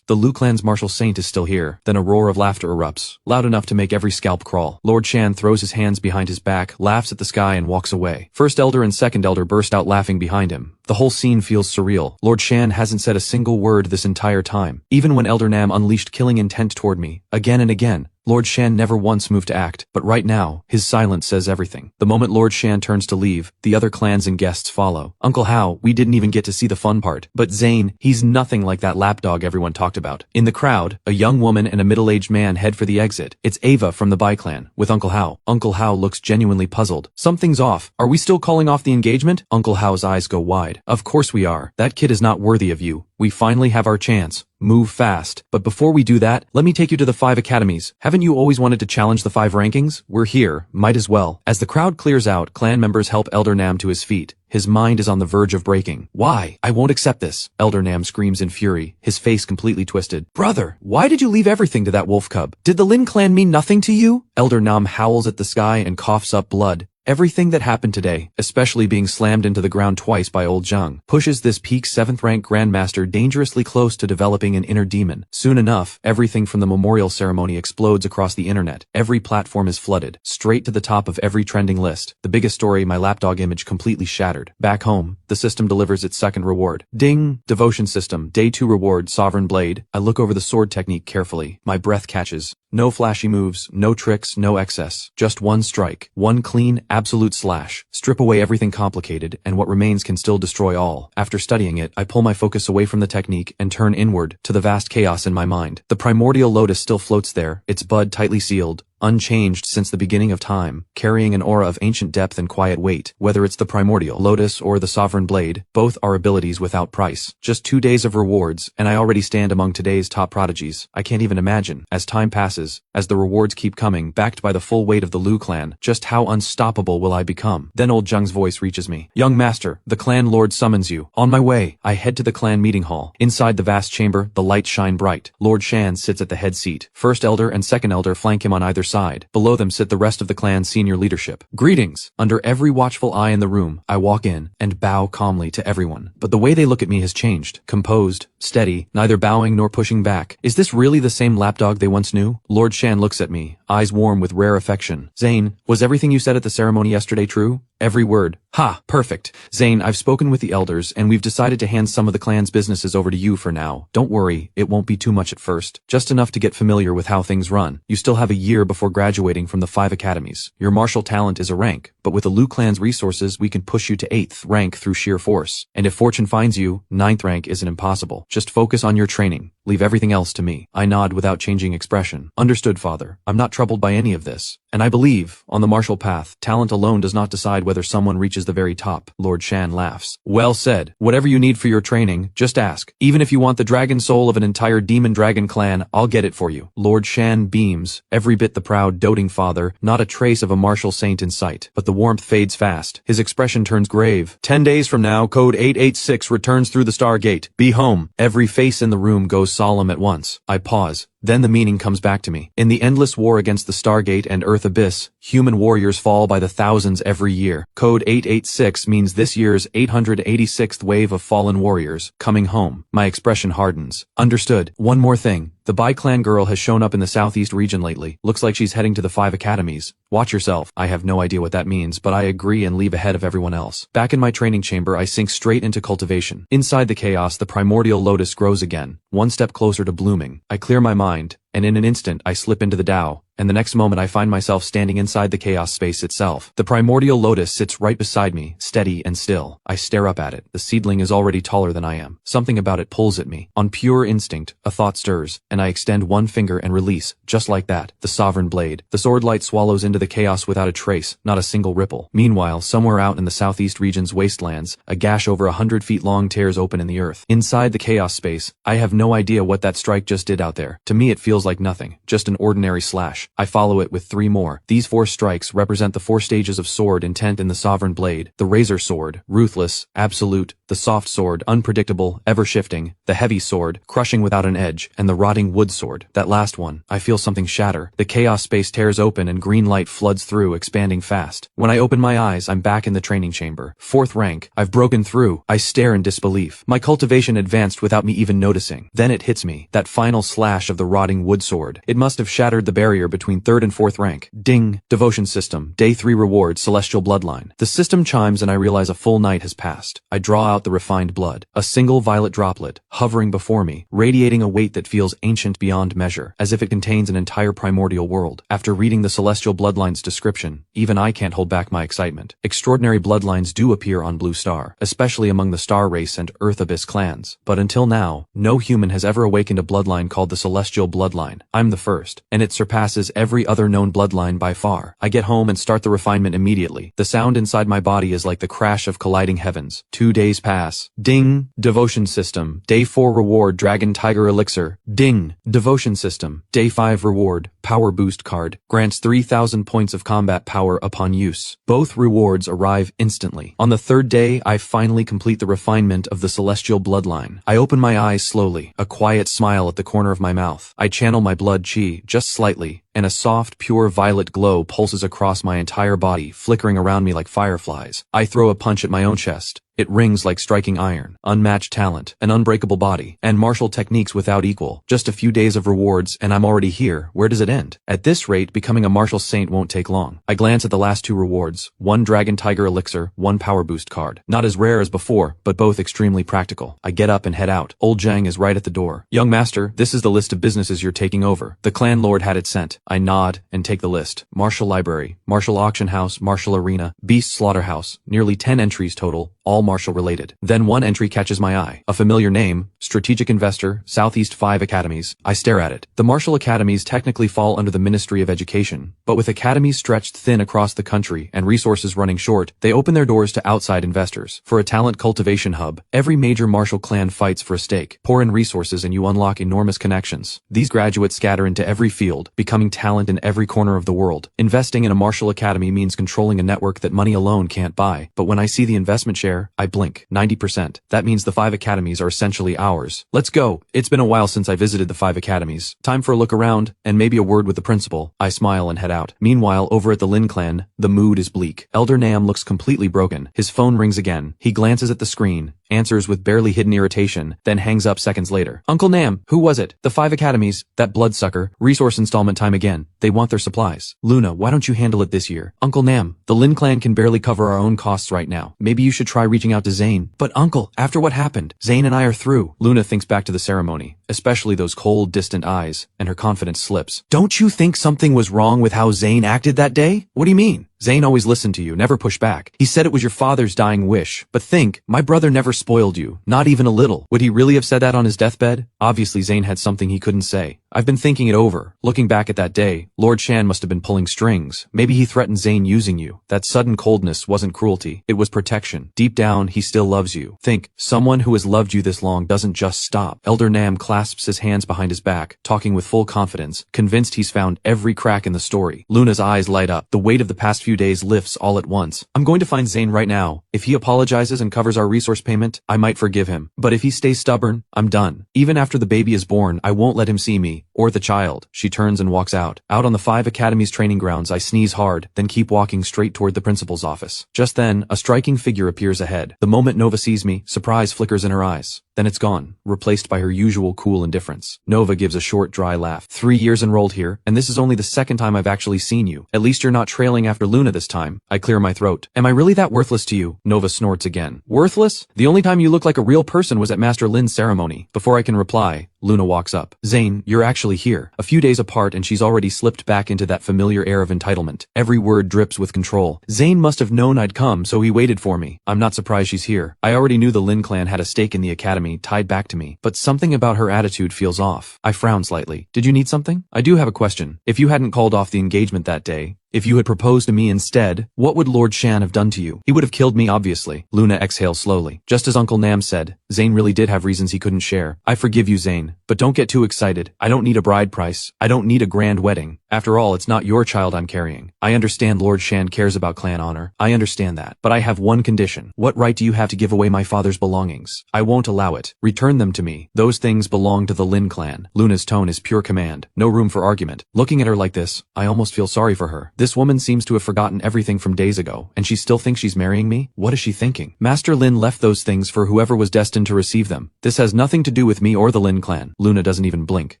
the Lu clan's martial saint is still here. Then a roar of laughter erupts, loud enough to make every scalp crawl. Lord Shan throws his hands behind his back, laughs at the sky and walks away. First Elder and Second Elder burst out laughing behind him. The whole scene feels surreal. Lord Shan hasn't said a single word this entire time. Even when Elder Nam unleashed killing intent toward me, again and again, Lord Shan never once moved to act, but right now, his silence says everything. The moment Lord Shan turns to leave, the other clans and guests follow. Uncle Hao, we didn't even get to see the fun part. But Zane, he's nothing like that lapdog everyone talked about. In the crowd, a young woman and a middle-aged man head for the exit. It's Ava from the Bai clan, with Uncle Hao. Uncle Hao looks genuinely puzzled. Something's off. Are we still calling off the engagement? Uncle Hao's eyes go wide. Of course we are. That kid is not worthy of you. We finally have our chance. Move fast. But before we do that, let me take you to the 5 academies. Haven't you always wanted to challenge the 5 rankings? We're here. Might as well. As the crowd clears out, clan members help Elder Nam to his feet. His mind is on the verge of breaking. Why? I won't accept this. Elder Nam screams in fury, his face completely twisted. Brother, why did you leave everything to that wolf cub? Did the Lin clan mean nothing to you? Elder Nam howls at the sky and coughs up blood. Everything that happened today, especially being slammed into the ground twice by Old Zheng, pushes this peak 7th rank Grandmaster dangerously close to developing an inner demon. Soon enough, everything from the memorial ceremony explodes across the internet. Every platform is flooded, straight to the top of every trending list. The biggest story, my lapdog image completely shattered. Back home, the system delivers its second reward. Ding! Devotion system, day 2 reward, Sovereign Blade. I look over the sword technique carefully. My breath catches. No flashy moves, no tricks, no excess. Just one strike, one clean, absolute slash. Strip away everything complicated, and what remains can still destroy all. After studying it, I pull my focus away from the technique and turn inward, to the vast chaos in my mind. The primordial lotus still floats there, its bud tightly sealed, unchanged since the beginning of time, carrying an aura of ancient depth and quiet weight. Whether it's the primordial lotus or the sovereign blade, both are abilities without price. Just 2 days of rewards, and I already stand among today's top prodigies. I can't even imagine, as time passes, as the rewards keep coming, backed by the full weight of the Lu clan, just how unstoppable will I become. Then old Zheng's voice reaches me. Young master, the clan lord summons you. On my way. I head to the clan meeting hall. Inside the vast chamber, the lights shine bright. Lord Shan sits at the head seat. First elder and second elder flank him on either side. Below them sit the rest of the clan's senior leadership. Greetings! Under every watchful eye in the room, I walk in and bow calmly to everyone. But the way they look at me has changed. Composed, steady, neither bowing nor pushing back. Is this really the same lapdog they once knew? Lord Shan looks at me, eyes warm with rare affection. Zane, was everything you said at the ceremony yesterday true? Every word. Ha, perfect. Zane, I've spoken with the elders, and we've decided to hand some of the clan's businesses over to you for now. Don't worry, it won't be too much at first. Just enough to get familiar with how things run. You still have a year before graduating from the 5 academies. Your martial talent is a rank, but with the Lu clan's resources, we can push you to 8th rank through sheer force. And if fortune finds you, 9th rank isn't impossible. Just focus on your training. Leave everything else to me. I nod without changing expression. Understood, father. I'm not troubled by any of this. And I believe, on the martial path, talent alone does not decide whether someone reaches the very top. Lord Shan laughs. Well said. Whatever you need for your training, just ask. Even if you want the dragon soul of an entire demon dragon clan, I'll get it for you. Lord Shan beams, every bit the proud, doting father, not a trace of a martial saint in sight. But the warmth fades fast. His expression turns grave. 10 days from now, code 886 returns through the Stargate. Be home. Every face in the room goes solemn at once. I pause. Then the meaning comes back to me. In the endless war against the Stargate and Earth Abyss, human warriors fall by the thousands every year. Code 886 means this year's 886th wave of fallen warriors coming home. My expression hardens. Understood. One more thing. The Bi-Clan girl has shown up in the southeast region lately. Looks like she's heading to the 5 academies. Watch yourself. I have no idea what that means, but I agree and leave ahead of everyone else. Back in my training chamber, I sink straight into cultivation. Inside the chaos, the primordial lotus grows again, one step closer to blooming. I clear my mind, and in an instant I slip into the Tao, and the next moment I find myself standing inside the chaos space itself. The primordial lotus sits right beside me, steady and still. I stare up at it. The seedling is already taller than I am. Something about it pulls at me. On pure instinct, a thought stirs, and I extend one finger and release, just like that, the sovereign blade. The sword light swallows into the chaos without a trace, not a single ripple. Meanwhile, somewhere out in the southeast region's wastelands, a gash over 100 feet long tears open in the earth. Inside the chaos space, I have no idea what that strike just did out there. To me it feels like nothing, just an ordinary slash. I follow it with 3 more. These 4 strikes represent the 4 stages of sword intent in the sovereign blade. The razor sword, ruthless, absolute; the soft sword, unpredictable, ever-shifting; the heavy sword, crushing without an edge; and the rotting wood sword. That last one, I feel something shatter. The chaos space tears open and green light floods through, expanding fast. When I open my eyes, I'm back in the training chamber. 4th rank. I've broken through. I stare in disbelief. My cultivation advanced without me even noticing. Then it hits me. That final slash of the rotting wood sword. It must have shattered the barrier between 3rd and 4th rank. Ding. Devotion system. Day 3 reward. Celestial bloodline. The system chimes and I realize a full night has passed. I draw out the refined blood. A single violet droplet, hovering before me, radiating a weight that feels ancient beyond measure, as if it contains an entire primordial world. After reading the celestial bloodline's description, even I can't hold back my excitement. Extraordinary bloodlines do appear on Blue Star, especially among the Star Race and Earth Abyss clans. But until now, no human has ever awakened a bloodline called the Celestial Bloodline. I'm the first, and it surpasses every other known bloodline by far. I get home and start the refinement immediately. The sound inside my body is like the crash of colliding heavens. 2 days pass. Ding. Devotion system. Day 4 reward. Dragon Tiger Elixir. Ding. Devotion system. Day 5 reward. Power Boost card. Grants 3,000 points of combat power upon use. Both rewards arrive instantly. On the 3rd day, I finally complete the refinement of the Celestial Bloodline. I open my eyes slowly, a quiet smile at the corner of my mouth. I channel my blood chi, just slightly, and a soft, pure violet glow pulses across my entire body, flickering around me like fireflies. I throw a punch at my own chest. It rings like striking iron. Unmatched talent, an unbreakable body, and martial techniques without equal. Just a few days of rewards and I'm already here. Where does it end? At this rate, becoming a martial saint won't take long. I glance at the last 2 rewards. 1 Dragon Tiger Elixir, 1 Power Boost card. Not as rare as before, but both extremely practical. I get up and head out. Old Zhang is right at the door. Young master, this is the list of businesses you're taking over. The clan lord had it sent. I nod and take the list. Martial library, martial auction house, martial arena, beast slaughterhouse. Nearly 10 entries total, all martial related. Then one entry catches my eye. A familiar name, strategic investor, Southeast 5 academies. I stare at it. The martial academies technically fall all under the Ministry of Education, but with academies stretched thin across the country and resources running short, they open their doors to outside investors. For a talent cultivation hub, every major martial clan fights for a stake. Pour in resources and you unlock enormous connections. These graduates scatter into every field, becoming talent in every corner of the world. Investing in a martial academy means controlling a network that money alone can't buy. But when I see the investment share, I blink. 90%. That means the 5 academies are essentially ours. Let's go. It's been a while since I visited the 5 academies. Time for a look around, and maybe a word with the principal. I smile and head out. Meanwhile, over at the Lin clan, the mood is bleak. Elder Nam looks completely broken. His phone rings again. He glances at the screen, answers with barely hidden irritation, then hangs up seconds later. Uncle Nam, who was it? The 5 academies, that bloodsucker. Resource installment time again. They want their supplies. Luna, why don't you handle it this year? Uncle Nam, the Lin clan can barely cover our own costs right now. Maybe you should try reaching out to Zane. But uncle, after what happened, Zane and I are through. Luna thinks back to the ceremony, especially those cold, distant eyes, and her confidence slips. Don't you think something was wrong with how Zane acted that day? What do you mean? Zane always listened to you, never pushed back. He said it was your father's dying wish. But think, my brother never spoiled you, not even a little. Would he really have said that on his deathbed? Obviously Zane had something he couldn't say. I've been thinking it over. Looking back at that day, Lord Shan must have been pulling strings. Maybe he threatened Zane using you. That sudden coldness wasn't cruelty, it was protection. Deep down, he still loves you. Think, someone who has loved you this long doesn't just stop. Elder Nam clasps his hands behind his back, talking with full confidence, convinced he's found every crack in the story. Luna's eyes light up. The weight of the past few days lifts all at once. I'm going to find Zane right now. If he apologizes and covers our resource payment, I might forgive him. But if he stays stubborn, I'm done. Even after the baby is born, I won't let him see me, or the child. She turns and walks out. Out on the 5 academies training grounds, I sneeze hard, then keep walking straight toward the principal's office. Just then, a striking figure appears ahead. The moment Nova sees me, surprise flickers in her eyes. Then it's gone, replaced by her usual cool indifference. Nova gives a short, dry laugh. 3 years enrolled here, and this is only the second time I've actually seen you. At least you're not trailing after Luna this time. I clear my throat. Am I really that worthless to you? Nova snorts again. Worthless? The only time you looked like a real person was at Master Lin's ceremony. Before I can reply, Luna walks up. Zane, you're actually here. A few days apart and she's already slipped back into that familiar air of entitlement. Every word drips with control. Zane must have known I'd come, so he waited for me. I'm not surprised she's here. I already knew the Lin clan had a stake in the academy tied back to me, but something about her attitude feels off. I frown slightly. Did you need something? I do have a question. If you hadn't called off the engagement that day, if you had proposed to me instead, what would Lord Shan have done to you? He would have killed me, obviously. Luna exhales slowly. Just as Uncle Nam said, Zane really did have reasons he couldn't share. I forgive you, Zane, but don't get too excited. I don't need a bride price. I don't need a grand wedding. After all, it's not your child I'm carrying. I understand Lord Shan cares about clan honor. I understand that. But I have one condition. What right do you have to give away my father's belongings? I won't allow it. Return them to me. Those things belong to the Lin clan. Luna's tone is pure command. No room for argument. Looking at her like this, I almost feel sorry for her. This woman seems to have forgotten everything from days ago, and she still thinks she's marrying me? What is she thinking? Master Lin left those things for whoever was destined to receive them. This has nothing to do with me or the Lin clan. Luna doesn't even blink.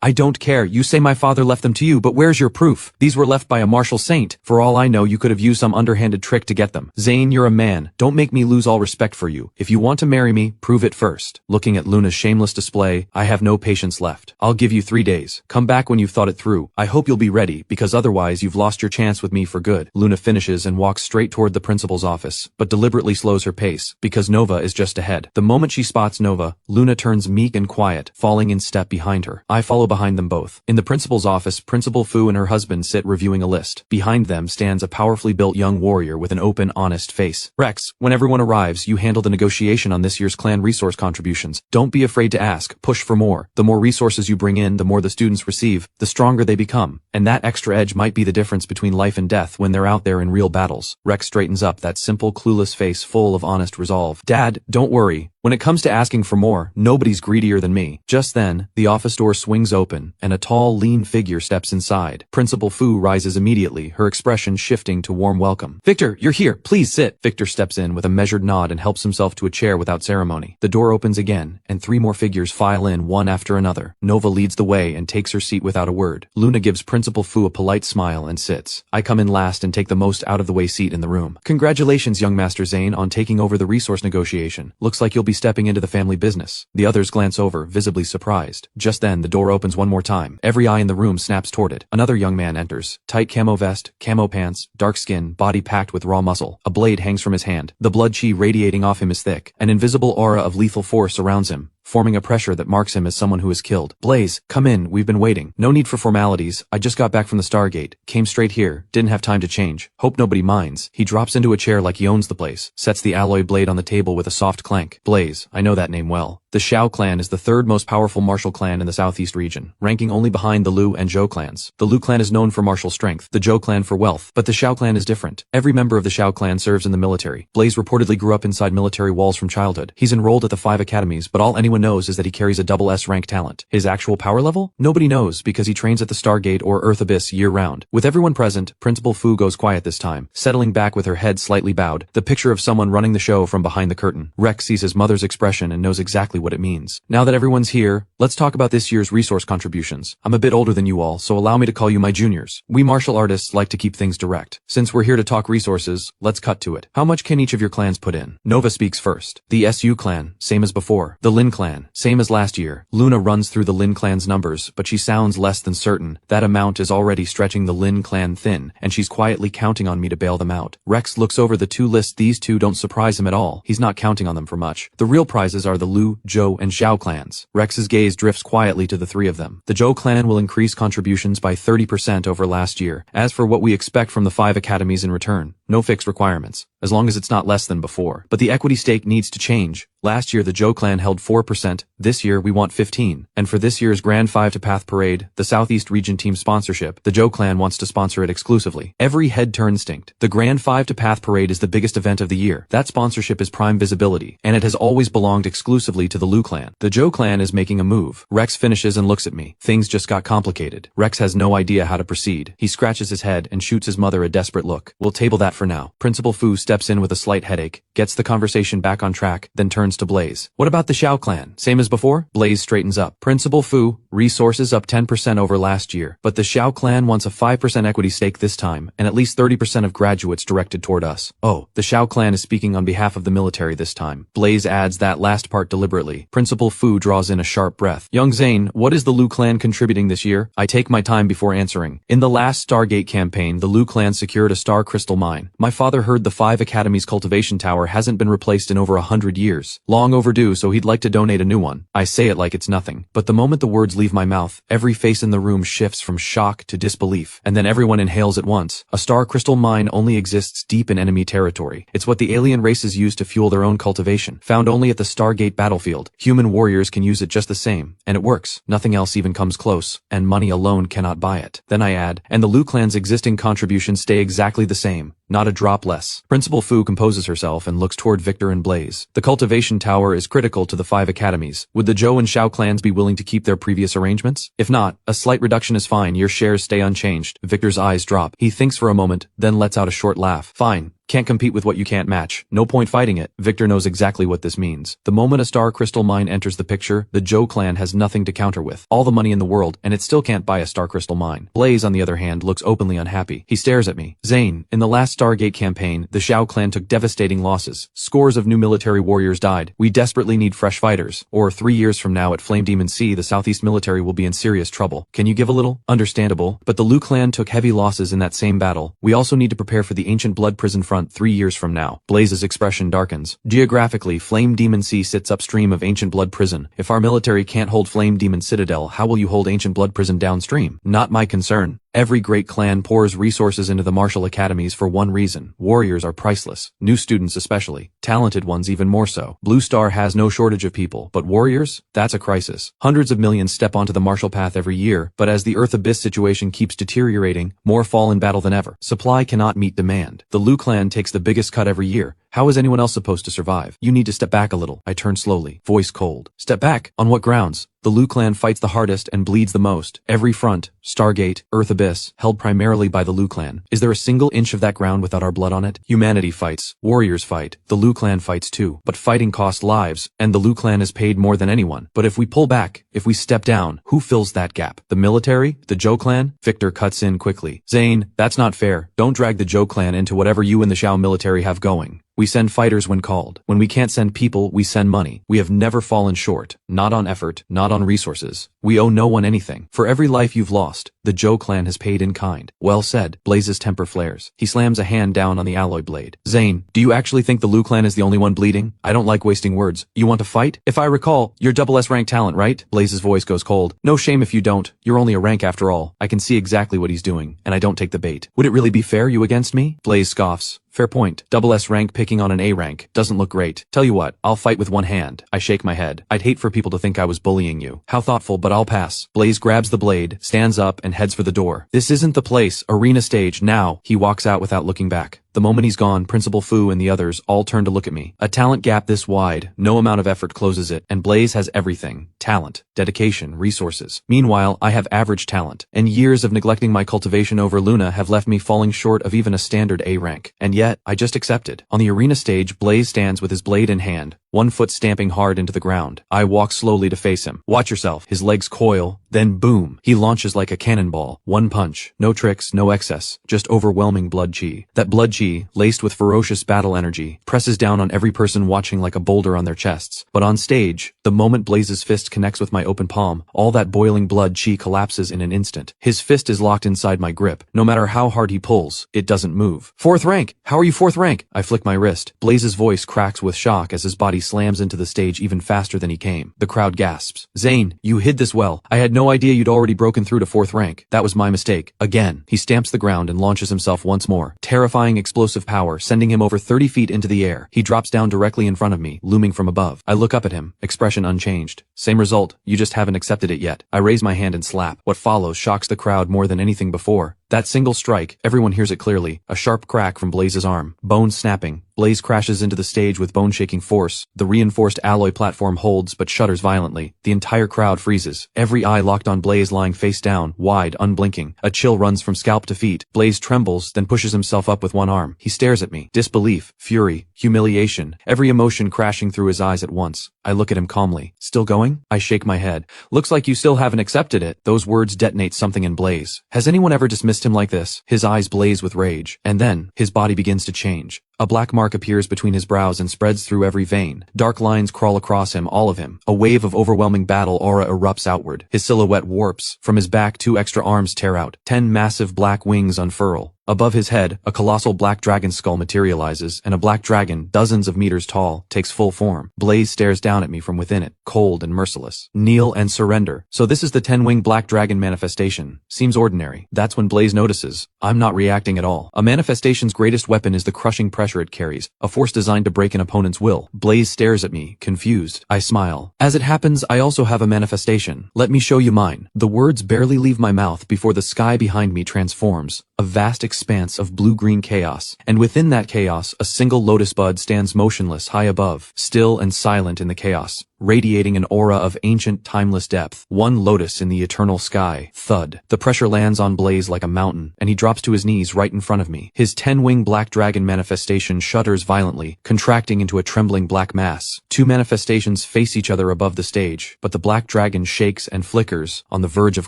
I don't care. You say my father left them to you, but where's your proof? These were left by a martial saint. For all I know, you could have used some underhanded trick to get them. Zane, you're a man. Don't make me lose all respect for you. If you want to marry me, prove it first. Looking at Luna's shameless display, I have no patience left. I'll give you 3 days. Come back when you've thought it through. I hope you'll be ready, because otherwise you've lost your chance with me for good. Luna finishes and walks straight toward the principal's office, but deliberately slows her pace, because Nova is just ahead. The moment she spots Nova, Luna turns meek and quiet, falling in step behind her. I follow behind them both. In the principal's office, Principal Fu and her husband sit reviewing a list. Behind them stands a powerfully built young warrior with an open, honest face. Rex, when everyone arrives, you handle the negotiation on this year's clan resource contributions. Don't be afraid to ask. Push for more. The more resources you bring in, the more the students receive, the stronger they become. And that extra edge might be the difference between life and death when they're out there in real battles. Rex straightens up, that simple, clueless face full of honest resolve. Dad, don't worry. When it comes to asking for more, nobody's greedier than me. Just then, the office door swings open, and a tall, lean figure steps inside. Principal Fu rises immediately, her expression shifting to warm welcome. Victor, you're here. Please sit. Victor steps in with a measured nod and helps himself to a chair without ceremony. The door opens again, and 3 more figures file in one after another. Nova leads the way and takes her seat without a word. Luna gives Principal Fu a polite smile and sits. I come in last and take the most out-of-the-way seat in the room. Congratulations, young Master Zane, on taking over the resource negotiation. Looks like you'll be stepping into the family business. The others glance over, visibly surprised. Just then, the door opens one more time. Every eye in the room snaps toward it. Another young man enters. Tight camo vest, camo pants, dark skin, body packed with raw muscle. A blade hangs from his hand. The blood chi radiating off him is thick. An invisible aura of lethal force surrounds him. forming a pressure that marks him as someone who is killed. Blaze, come in, we've been waiting. No need for formalities, I just got back from the Stargate, came straight here, didn't have time to change. Hope nobody minds. He drops into a chair like he owns the place, sets the alloy blade on the table with a soft clank. Blaze, I know that name well. The Xiao clan is the third most powerful martial clan in the southeast region, ranking only behind the Lu and Zhou clans. The Lu clan is known for martial strength, the Zhou clan for wealth, but the Xiao clan is different. Every member of the Xiao clan serves in the military. Blaze reportedly grew up inside military walls from childhood. He's enrolled at the 5 academies, but all anyone knows is that he carries a double S rank talent. His actual power level? Nobody knows because he trains at the Stargate or Earth Abyss year-round. With everyone present, Principal Fu goes quiet this time, settling back with her head slightly bowed, the picture of someone running the show from behind the curtain. Rex sees his mother's expression and knows exactly what it means. Now that everyone's here, let's talk about this year's resource contributions. I'm a bit older than you all, so allow me to call you my juniors. We martial artists like to keep things direct. Since we're here to talk resources, let's cut to it. How much can each of your clans put in? Nova speaks first. The SU clan, same as before. The Lin clan, same as last year. Luna runs through the Lin clan's numbers, but she sounds less than certain. That amount is already stretching the Lin clan thin, and she's quietly counting on me to bail them out. Rex looks over the two lists. These two don't surprise him at all. He's not counting on them for much. The real prizes are the Lu, Zhou, and Xiao clans. Rex's gaze drifts quietly to the three of them. The Zhou clan will increase contributions by 30% over last year. As for what we expect from the 5 academies in return, no fixed requirements, as long as it's not less than before. But the equity stake needs to change. Last year the Zhou clan held 4%, this year we want 15%. And for this year's Grand 5 to Path Parade, the Southeast Region team sponsorship, the Zhou clan wants to sponsor it exclusively. Every head turns instinct. The Grand 5 to Path Parade is the biggest event of the year. That sponsorship is prime visibility, and it has always belonged exclusively to the Lu clan. The Zhou clan is making a move. Rex finishes and looks at me. Things just got complicated. Rex has no idea how to proceed. He scratches his head and shoots his mother a desperate look. We'll table that for now. Principal Fu steps in with a slight headache, gets the conversation back on track, then turns to Blaze. What about the Xiao clan? Same as before? Blaze straightens up. Principal Fu, resources up 10% over last year, but the Xiao clan wants a 5% equity stake this time, and at least 30% of graduates directed toward us. Oh, the Xiao clan is speaking on behalf of the military this time. Blaze adds that last part deliberately. Principal Fu draws in a sharp breath. Young Zane, what is the Lu clan contributing this year? I take my time before answering. In the last Stargate campaign, the Lu clan secured a star crystal mine. My father heard the 5 academies cultivation tower hasn't been replaced in over 100 years. Long overdue, so he'd like to donate a new one. I say it like it's nothing, but the moment the words leave my mouth, every face in the room shifts from shock to disbelief, and then everyone inhales at once. A star crystal mine only exists deep in enemy territory. It's what the alien races use to fuel their own cultivation, found only at the Stargate battlefield. Human warriors can use it just the same, and it works. Nothing else even comes close, and money alone cannot buy it. Then I add, and the Lu clan's existing contributions stay exactly the same. Not a drop less. Principal Fu composes herself and looks toward Victor and Blaze. The cultivation tower is critical to the 5 academies. Would the Zhou and Xiao clans be willing to keep their previous arrangements? If not, a slight reduction is fine. Your shares stay unchanged. Victor's eyes drop. He thinks for a moment, then lets out a short laugh. Fine. Can't compete with what you can't match. No point fighting it. Victor knows exactly what this means. The moment a star crystal mine enters the picture, the Zhou clan has nothing to counter with. All the money in the world, and it still can't buy a star crystal mine. Blaze, on the other hand, looks openly unhappy. He stares at me. Zane, in the last Stargate campaign, the Xiao clan took devastating losses. Scores of new military warriors died. We desperately need fresh fighters. Or 3 years from now at Flame Demon Sea, the Southeast military will be in serious trouble. Can you give a little? Understandable. But the Lu clan took heavy losses in that same battle. We also need to prepare for the Ancient Blood Prison front 3 years from now. Blaze's expression darkens. Geographically, Flame Demon Sea sits upstream of Ancient Blood Prison. If our military can't hold Flame Demon Citadel, how will you hold Ancient Blood Prison downstream? Not my concern. Every great clan pours resources into the martial academies for one reason. Warriors are priceless. New students especially. Talented ones even more so. Blue Star has no shortage of people, but warriors? That's a crisis. Hundreds of millions step onto the martial path every year, but as the Earth Abyss situation keeps deteriorating, more fall in battle than ever. Supply cannot meet demand. The Lu clan takes the biggest cut every year. How is anyone else supposed to survive? You need to step back a little. I turn slowly, voice cold. Step back? On what grounds? The Lu clan fights the hardest and bleeds the most. Every front, Stargate, Earth Abyss, held primarily by the Lu clan. Is there a single inch of that ground without our blood on it? Humanity fights. Warriors fight. The Lu clan fights too. But fighting costs lives, and the Lu clan is paid more than anyone. But if we pull back, if we step down, who fills that gap? The military? The Zhou clan? Victor cuts in quickly. Zane, that's not fair. Don't drag the Zhou clan into whatever you and the Xiao military have going. We send fighters when called. When we can't send people, we send money. We have never fallen short. Not on effort, not on resources. We owe no one anything. For every life you've lost, the Joe clan has paid in kind. Well said. Blaze's temper flares. He slams a hand down on the alloy blade. Zane, do you actually think the Liu clan is the only one bleeding? I don't like wasting words. You want to fight? If I recall, you're double S rank talent, right? Blaze's voice goes cold. No shame if you don't. You're only a rank after all. I can see exactly what he's doing, and I don't take the bait. Would it really be fair, you against me? Blaze scoffs. Fair point. Double S rank picking on an A rank. Doesn't look great. Tell you what, I'll fight with one hand. I shake my head. I'd hate for people to think I was bullying you. How thoughtful, but I'll pass. Blaze grabs the blade, stands up, and heads for the door. This isn't the place. Arena stage, now. He walks out without looking back. The moment he's gone, Principal Fu and the others all turn to look at me. A talent gap this wide, no amount of effort closes it, and Blaze has everything. Talent, dedication, resources. Meanwhile, I have average talent, and years of neglecting my cultivation over Luna have left me falling short of even a standard A rank. And yet, I just accepted. On the arena stage, Blaze stands with his blade in hand, one foot stamping hard into the ground. I walk slowly to face him. Watch yourself. His legs coil, then boom. He launches like a cannonball. One punch. No tricks, no excess. Just overwhelming blood chi. That blood chi, laced with ferocious battle energy, presses down on every person watching like a boulder on their chests. But on stage, the moment Blaze's fist connects with my open palm, all that boiling blood chi collapses in an instant. His fist is locked inside my grip. No matter how hard he pulls, it doesn't move. Fourth rank! How are you fourth rank? I flick my wrist. Blaze's voice cracks with shock as his body slams into the stage even faster than he came. The crowd gasps. Zane, you hid this well. I had no idea you'd already broken through to fourth rank. That was my mistake. Again. He stamps the ground and launches himself once more. Terrifying explosive power, sending him over 30 feet into the air. He drops down directly in front of me, looming from above. I look up at him, expression unchanged. Same result, you just haven't accepted it yet. I raise my hand and slap. What follows shocks the crowd more than anything before. That single strike, everyone hears it clearly. A sharp crack from Blaze's arm. Bones snapping. Blaze crashes into the stage with bone-shaking force. The reinforced alloy platform holds but shudders violently. The entire crowd freezes. Every eye locked on Blaze lying face down, wide, unblinking. A chill runs from scalp to feet. Blaze trembles, then pushes himself up with one arm. He stares at me. Disbelief, fury, humiliation, every emotion crashing through his eyes at once. I look at him calmly. Still going? I shake my head. Looks like you still haven't accepted it. Those words detonate something in Blaze. Has anyone ever dismissed him like this? His eyes blaze with rage. And then, his body begins to change. A black mark appears between his brows and spreads through every vein. Dark lines crawl across him, all of him. A wave of overwhelming battle aura erupts outward. His silhouette warps. From his back, 2 extra arms tear out. 10 massive black wings unfurl. Above his head, a colossal black dragon skull materializes, and a black dragon, dozens of meters tall, takes full form. Blaze stares down at me from within it, cold and merciless. Kneel and surrender. So this is the 10-winged black dragon manifestation. Seems ordinary. That's when Blaze notices. I'm not reacting at all. A manifestation's greatest weapon is the crushing pressure it carries, a force designed to break an opponent's will. Blaze stares at me, confused. I smile. As it happens, I also have a manifestation. Let me show you mine. The words barely leave my mouth before the sky behind me transforms. A vast expanse of blue-green chaos, and within that chaos, a single lotus bud stands motionless high above, still and silent in the chaos, radiating an aura of ancient, timeless depth. One lotus in the eternal sky. Thud. The pressure lands on Blaze like a mountain, and he drops to his knees right in front of me. His 10-winged black dragon manifestation shudders violently, contracting into a trembling black mass. 2 manifestations face each other above the stage, but the black dragon shakes and flickers, on the verge of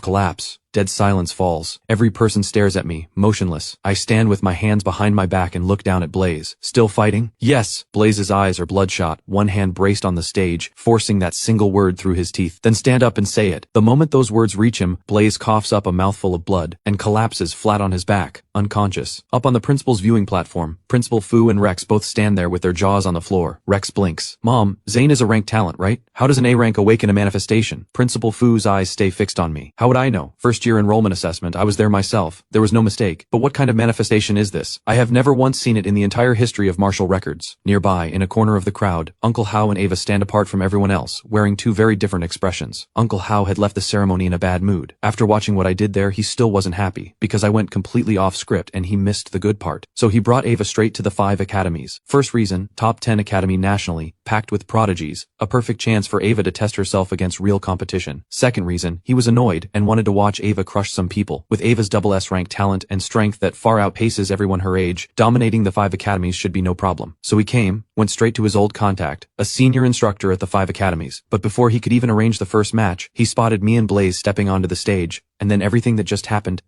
collapse. Dead silence falls. Every person stares at me, motionless. I stand with my hands behind my back and look down at Blaze. Still fighting? Yes. Blaze's eyes are bloodshot, one hand braced on the stage, forcing that single word through his teeth. Then stand up and say it. The moment those words reach him, Blaze coughs up a mouthful of blood, and collapses flat on his back, unconscious. Up on the principal's viewing platform, Principal Fu and Rex both stand there with their jaws on the floor. Rex blinks. Mom, Zane is a ranked talent, right? How does an A rank awaken a manifestation? Principal Fu's eyes stay fixed on me. How would I know? First year enrollment assessment, I was there myself. There was no mistake. But what kind of manifestation is this? I have never once seen it in the entire history of martial records. Nearby, in a corner of the crowd, Uncle Hao and Ava stand apart from everyone else, wearing 2 very different expressions. Uncle Hao had left the ceremony in a bad mood. After watching what I did there, he still wasn't happy, because I went completely off script and he missed the good part. So he brought Ava straight to the 5 academies. First reason, top 10 academy nationally, packed with prodigies, a perfect chance for Ava to test herself against real competition. Second reason, he was annoyed and wanted to watch Ava crush some people. With Ava's double S rank talent and strength that far outpaces everyone her age, dominating the 5 academies should be no problem. So he came, went straight to his old contact, a senior instructor at the 5 academies. But before he could even arrange the first match, he spotted me and Blaze stepping onto the stage, and then everything that just happened.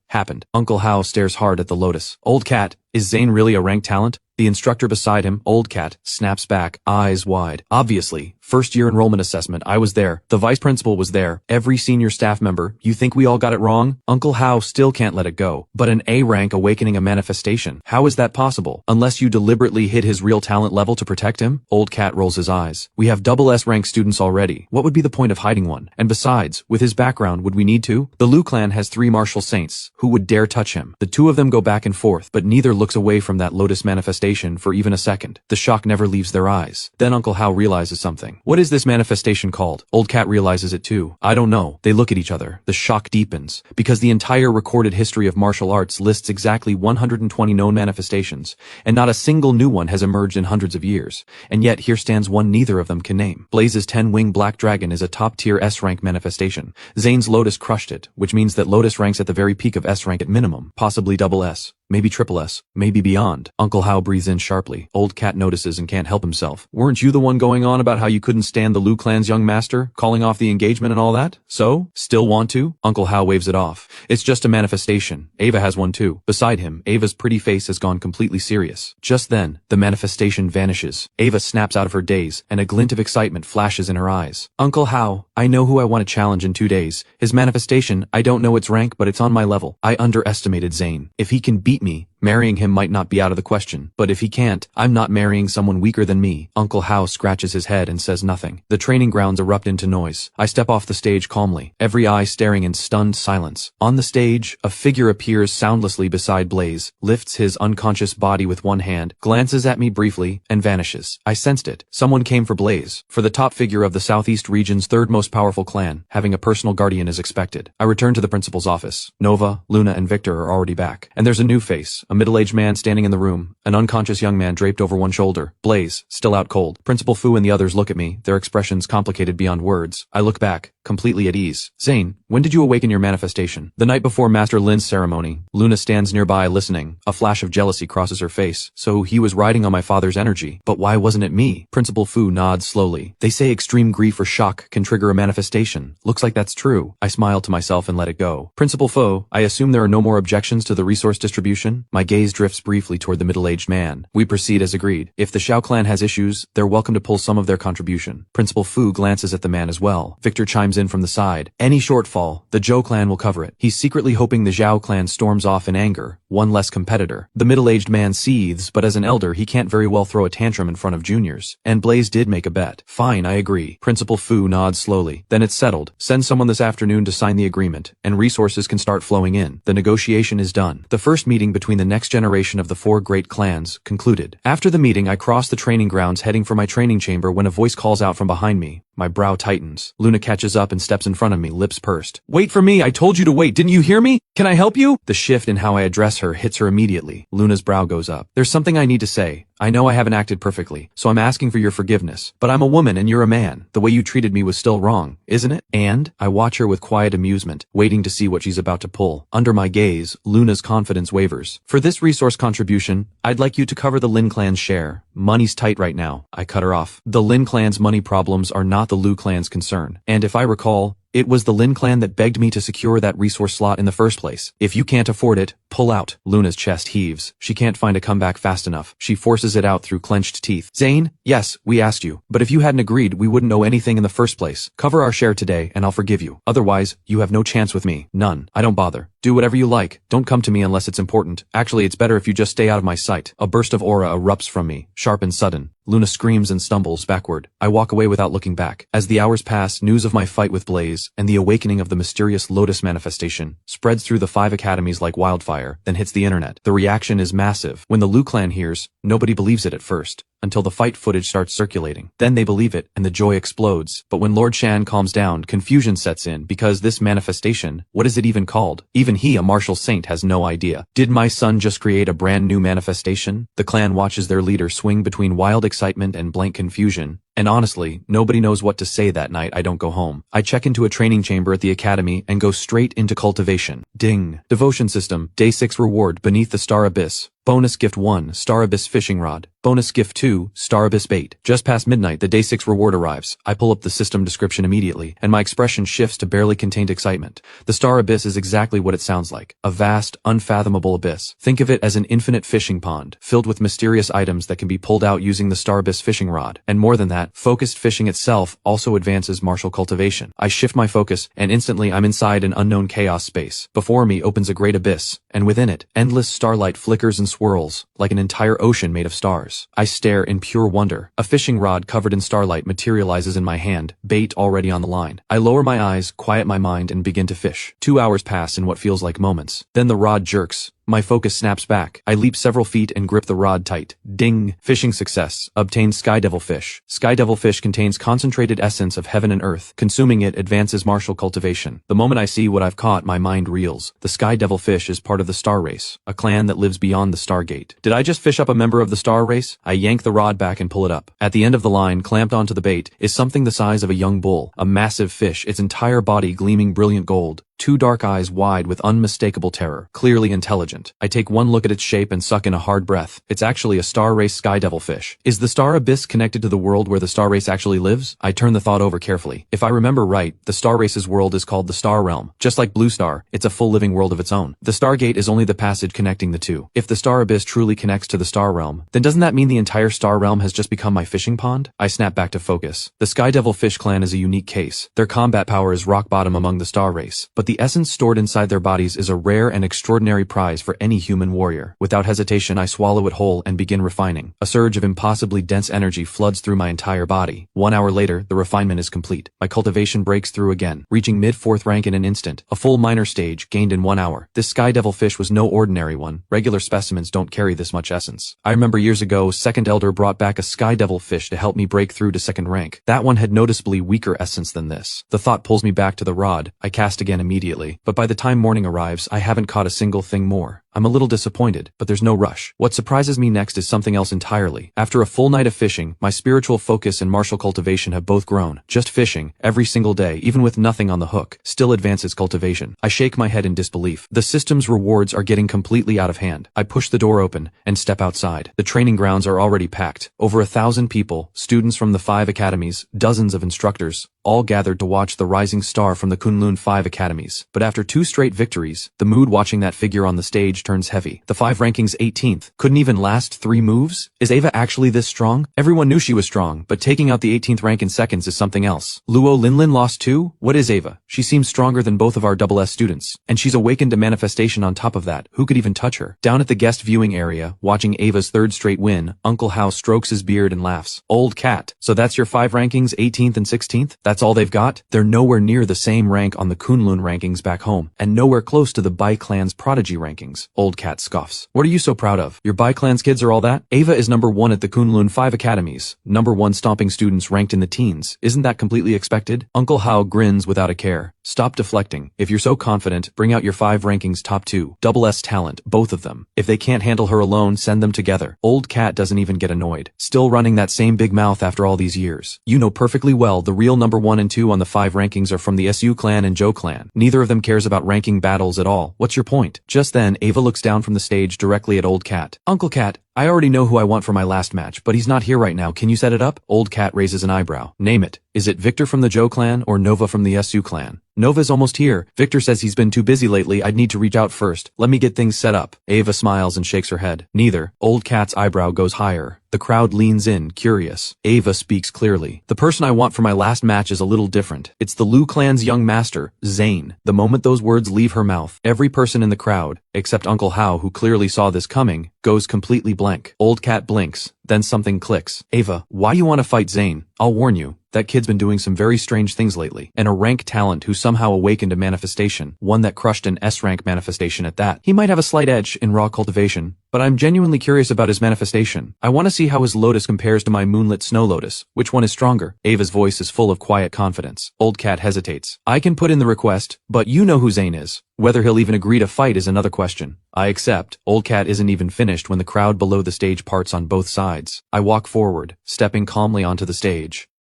Uncle Hao stares hard at the lotus. Old cat, Is Zane really a ranked talent? The instructor beside him, Old Cat, snaps back, eyes wide. Obviously, first year enrollment assessment, I was there. The vice principal was there. Every senior staff member. You think we all got it wrong? Uncle Hao still can't let it go. But an A rank awakening a manifestation. How is that possible? Unless you deliberately hit his real talent level to protect him? Old Cat rolls his eyes. We have double S rank students already. What would be the point of hiding one? And besides, with his background, would we need to? The Lu clan has 3 martial saints. Who would dare touch him? The 2 of them go back and forth, but neither looks away from that lotus manifestation for even a second. The shock never leaves their eyes. Then Uncle Hao realizes something. What is this manifestation called? Old Cat realizes it too. I don't know. They look at each other. The shock deepens. Because the entire recorded history of martial arts lists exactly 120 known manifestations, and not a single new one has emerged in hundreds of years. And yet here stands one neither of them can name. Blaze's 10-wing black dragon is a top-tier S-rank manifestation. Zane's Lotus crushed it, which means that Lotus ranks at the very peak of S-rank at minimum, possibly double S. Maybe triple S, maybe beyond. Uncle Hao breathes in sharply. Old Cat notices and can't help himself. Weren't you the one going on about how you couldn't stand the Lu clan's young master, calling off the engagement and all that? So? Still want to? Uncle Hao waves it off. It's just a manifestation. Ava has one too. Beside him, Ava's pretty face has gone completely serious. Just then, the manifestation vanishes. Ava snaps out of her daze, and a glint of excitement flashes in her eyes. Uncle Hao, I know who I want to challenge in 2 days. His manifestation, I don't know its rank, but it's on my level. I underestimated Zane. If he can beat me, marrying him might not be out of the question. But if he can't, I'm not marrying someone weaker than me. Uncle Hao scratches his head and says nothing. The training grounds erupt into noise. I step off the stage calmly, every eye staring in stunned silence. On the stage, a figure appears soundlessly beside Blaze, lifts his unconscious body with one hand, glances at me briefly, and vanishes. I sensed it. Someone came for Blaze. For the top figure of the Southeast region's 3rd most powerful clan, having a personal guardian is expected. I return to the principal's office. Nova, Luna, and Victor are already back. And there's a new face. A middle-aged man standing in the room, an unconscious young man draped over one shoulder. Blaze, still out cold. Principal Fu and the others look at me, their expressions complicated beyond words. I look back, completely at ease. Zane, when did you awaken your manifestation? The night before Master Lin's ceremony. Luna stands nearby listening. A flash of jealousy crosses her face. So he was riding on my father's energy. But why wasn't it me? Principal Fu nods slowly. They say extreme grief or shock can trigger a manifestation. Looks like that's true. I smile to myself and let it go. Principal Fu, I assume there are no more objections to the resource distribution? My gaze drifts briefly toward the middle-aged man. We proceed as agreed. If the Xiao clan has issues, they're welcome to pull some of their contribution. Principal Fu glances at the man as well. Victor chimes in from the side. Any shortfall, the Zhou clan will cover it. He's secretly hoping the Zhao clan storms off in anger. One less competitor. The middle-aged man seethes, but as an elder, he can't very well throw a tantrum in front of juniors. And Blaze did make a bet. Fine, I agree. Principal Fu nods slowly. Then it's settled. Send someone this afternoon to sign the agreement, and resources can start flowing in. The negotiation is done. The first meeting between the next generation of the 4 great clans concluded. After the meeting, I crossed the training grounds heading for my training chamber when a voice calls out from behind me. My brow tightens. Luna catches up and steps in front of me, lips pursed. Wait for me, I told you to wait, didn't you hear me? Can I help you? The shift in how I address her hits her immediately. Luna's brow goes up. There's something I need to say. I know I haven't acted perfectly, so I'm asking for your forgiveness. But I'm a woman and you're a man. The way you treated me was still wrong, isn't it? And I watch her with quiet amusement, waiting to see what she's about to pull. Under my gaze, Luna's confidence wavers. For this resource contribution, I'd like you to cover the Lin clan's share. Money's tight right now. I cut her off. The Lin clan's money problems are not the Lu clan's concern. And if I recall, it was the Lin clan that begged me to secure that resource slot in the first place. If you can't afford it, pull out. Luna's chest heaves. She can't find a comeback fast enough. She forces it out through clenched teeth. Zane, yes, we asked you. But if you hadn't agreed, we wouldn't know anything in the first place. Cover our share today, and I'll forgive you. Otherwise, you have no chance with me. None. I don't bother. Do whatever you like. Don't come to me unless it's important. Actually, it's better if you just stay out of my sight. A burst of aura erupts from me, sharp and sudden. Luna screams and stumbles backward. I walk away without looking back. As the hours pass, news of my fight with Blaze and the awakening of the mysterious Lotus manifestation spreads through the 5 academies like wildfire, then hits the internet. The reaction is massive. When the Lu clan hears, nobody believes it at first, until the fight footage starts circulating. Then they believe it, and the joy explodes. But when Lord Shan calms down, confusion sets in, because this manifestation, what is it even called? Even he, a martial saint, has no idea. Did my son just create a brand new manifestation? The clan watches their leader swing between wild excitement and blank confusion. And honestly, nobody knows what to say that night I don't go home. I check into a training chamber at the academy and go straight into cultivation. Ding. Devotion system, day 6 reward, beneath the star abyss. Bonus Gift 1, Star Abyss Fishing Rod. Bonus Gift 2, Star Abyss Bait. Just past midnight, the Day 6 reward arrives. I pull up the system description immediately, and my expression shifts to barely contained excitement. The Star Abyss is exactly what it sounds like. A vast, unfathomable abyss. Think of it as an infinite fishing pond, filled with mysterious items that can be pulled out using the Star Abyss fishing rod. And more than that, focused fishing itself also advances martial cultivation. I shift my focus, and instantly I'm inside an unknown chaos space. Before me opens a great abyss, and within it, endless starlight flickers and swirls, like an entire ocean made of stars. I stare in pure wonder. A fishing rod covered in starlight materializes in my hand, bait already on the line. I lower my eyes, quiet my mind, and begin to fish. 2 hours pass in what feels like moments. Then the rod jerks. My focus snaps back. I leap several feet and grip the rod tight. Ding! Fishing success. Obtained Sky Devil Fish. Sky Devil Fish contains concentrated essence of heaven and earth. Consuming it advances martial cultivation. The moment I see what I've caught, my mind reels. The Sky Devil Fish is part of the Star Race, a clan that lives beyond the Stargate. Did I just fish up a member of the Star Race? I yank the rod back and pull it up. At the end of the line, clamped onto the bait, is something the size of a young bull. A massive fish, its entire body gleaming brilliant gold. 2 dark eyes wide with unmistakable terror, clearly intelligent. I take one look at its shape and suck in a hard breath. It's actually a Star Race Sky Devil fish. Is the Star Abyss connected to the world where the Star Race actually lives? I turn the thought over carefully. If I remember right, the Star Race's world is called the Star Realm. Just like Blue Star, it's a full living world of its own. The Stargate is only the passage connecting the two. If the Star Abyss truly connects to the Star Realm, then doesn't that mean the entire Star Realm has just become my fishing pond? I snap back to focus. The Sky Devil Fish clan is a unique case. Their combat power is rock bottom among the Star Race, but the essence stored inside their bodies is a rare and extraordinary prize for any human warrior. Without hesitation, I swallow it whole and begin refining. A surge of impossibly dense energy floods through my entire body. 1 hour later, the refinement is complete. My cultivation breaks through again, reaching mid-4th rank in an instant. A full minor stage, gained in 1 hour. This Sky Devil fish was no ordinary one. Regular specimens don't carry this much essence. I remember years ago, Second Elder brought back a Sky Devil fish to help me break through to 2nd rank. That one had noticeably weaker essence than this. The thought pulls me back to the rod. I cast again immediately, but by the time morning arrives, I haven't caught a single thing more. I'm a little disappointed, but there's no rush. What surprises me next is something else entirely. After a full night of fishing, my spiritual focus and martial cultivation have both grown. Just fishing, every single day, even with nothing on the hook, still advances cultivation. I shake my head in disbelief. The system's rewards are getting completely out of hand. I push the door open and step outside. The training grounds are already packed. Over 1,000 people, students from the 5 academies, dozens of instructors, all gathered to watch the rising star from the Kunlun 5 academies. But after 2 straight victories, the mood watching that figure on the stage turns heavy. The 5 rankings 18th couldn't even last 3 moves? Is Ava actually this strong? Everyone knew she was strong, but taking out the 18th rank in seconds is something else. Luo Linlin lost too? What is Ava? She seems stronger than both of our SS students. And she's awakened a manifestation on top of that. Who could even touch her? Down at the guest viewing area, watching Ava's 3rd straight win, Uncle Hao strokes his beard and laughs. Old cat. So that's your 5 rankings 18th and 16th? That's all they've got? They're nowhere near the same rank on the Kunlun rankings back home, and nowhere close to the Bai Clan's prodigy rankings. Old cat scoffs. What are you so proud of? Your Bai Clan's kids are all that? Ava is number 1 at the Kunlun 5 academies. Number 1 stomping students ranked in the teens. Isn't that completely expected? Uncle Hao grins without a care. Stop deflecting. If you're so confident, bring out your 5 rankings top 2. SS talent, both of them. If they can't handle her alone, send them together. Old cat doesn't even get annoyed. Still running that same big mouth after all these years. You know perfectly well the real number 1 and 2 on the 5 rankings are from the SU clan and Zhou clan. Neither of them cares about ranking battles at all. What's your point? Just then, Ava looks down from the stage directly at Old Cat. Uncle Cat, I already know who I want for my last match, but he's not here right now. Can you set it up? Old Cat raises an eyebrow. Name it. Is it Victor from the Zhou clan or Nova from the SU clan? Nova's almost here. Victor says he's been too busy lately. I'd need to reach out first. Let me get things set up. Ava smiles and shakes her head. Neither. Old Cat's eyebrow goes higher. The crowd leans in, curious. Ava speaks clearly. The person I want for my last match is a little different. It's the Lu clan's young master, Zane. The moment those words leave her mouth, every person in the crowd, except Uncle Hao, who clearly saw this coming, goes completely blank. Old Cat blinks. Then something clicks. Ava, why you want to fight Zane? I'll warn you. That kid's been doing some very strange things lately, and a rank talent who somehow awakened a manifestation, one that crushed an S-rank manifestation at that. He might have a slight edge in raw cultivation, but I'm genuinely curious about his manifestation. I want to see how his lotus compares to my moonlit snow lotus. Which one is stronger? Ava's voice is full of quiet confidence. Old Cat hesitates. I can put in the request, but you know who Zane is. Whether he'll even agree to fight is another question. I accept. Old Cat isn't even finished when the crowd below the stage parts on both sides. I walk forward, stepping calmly onto the stage.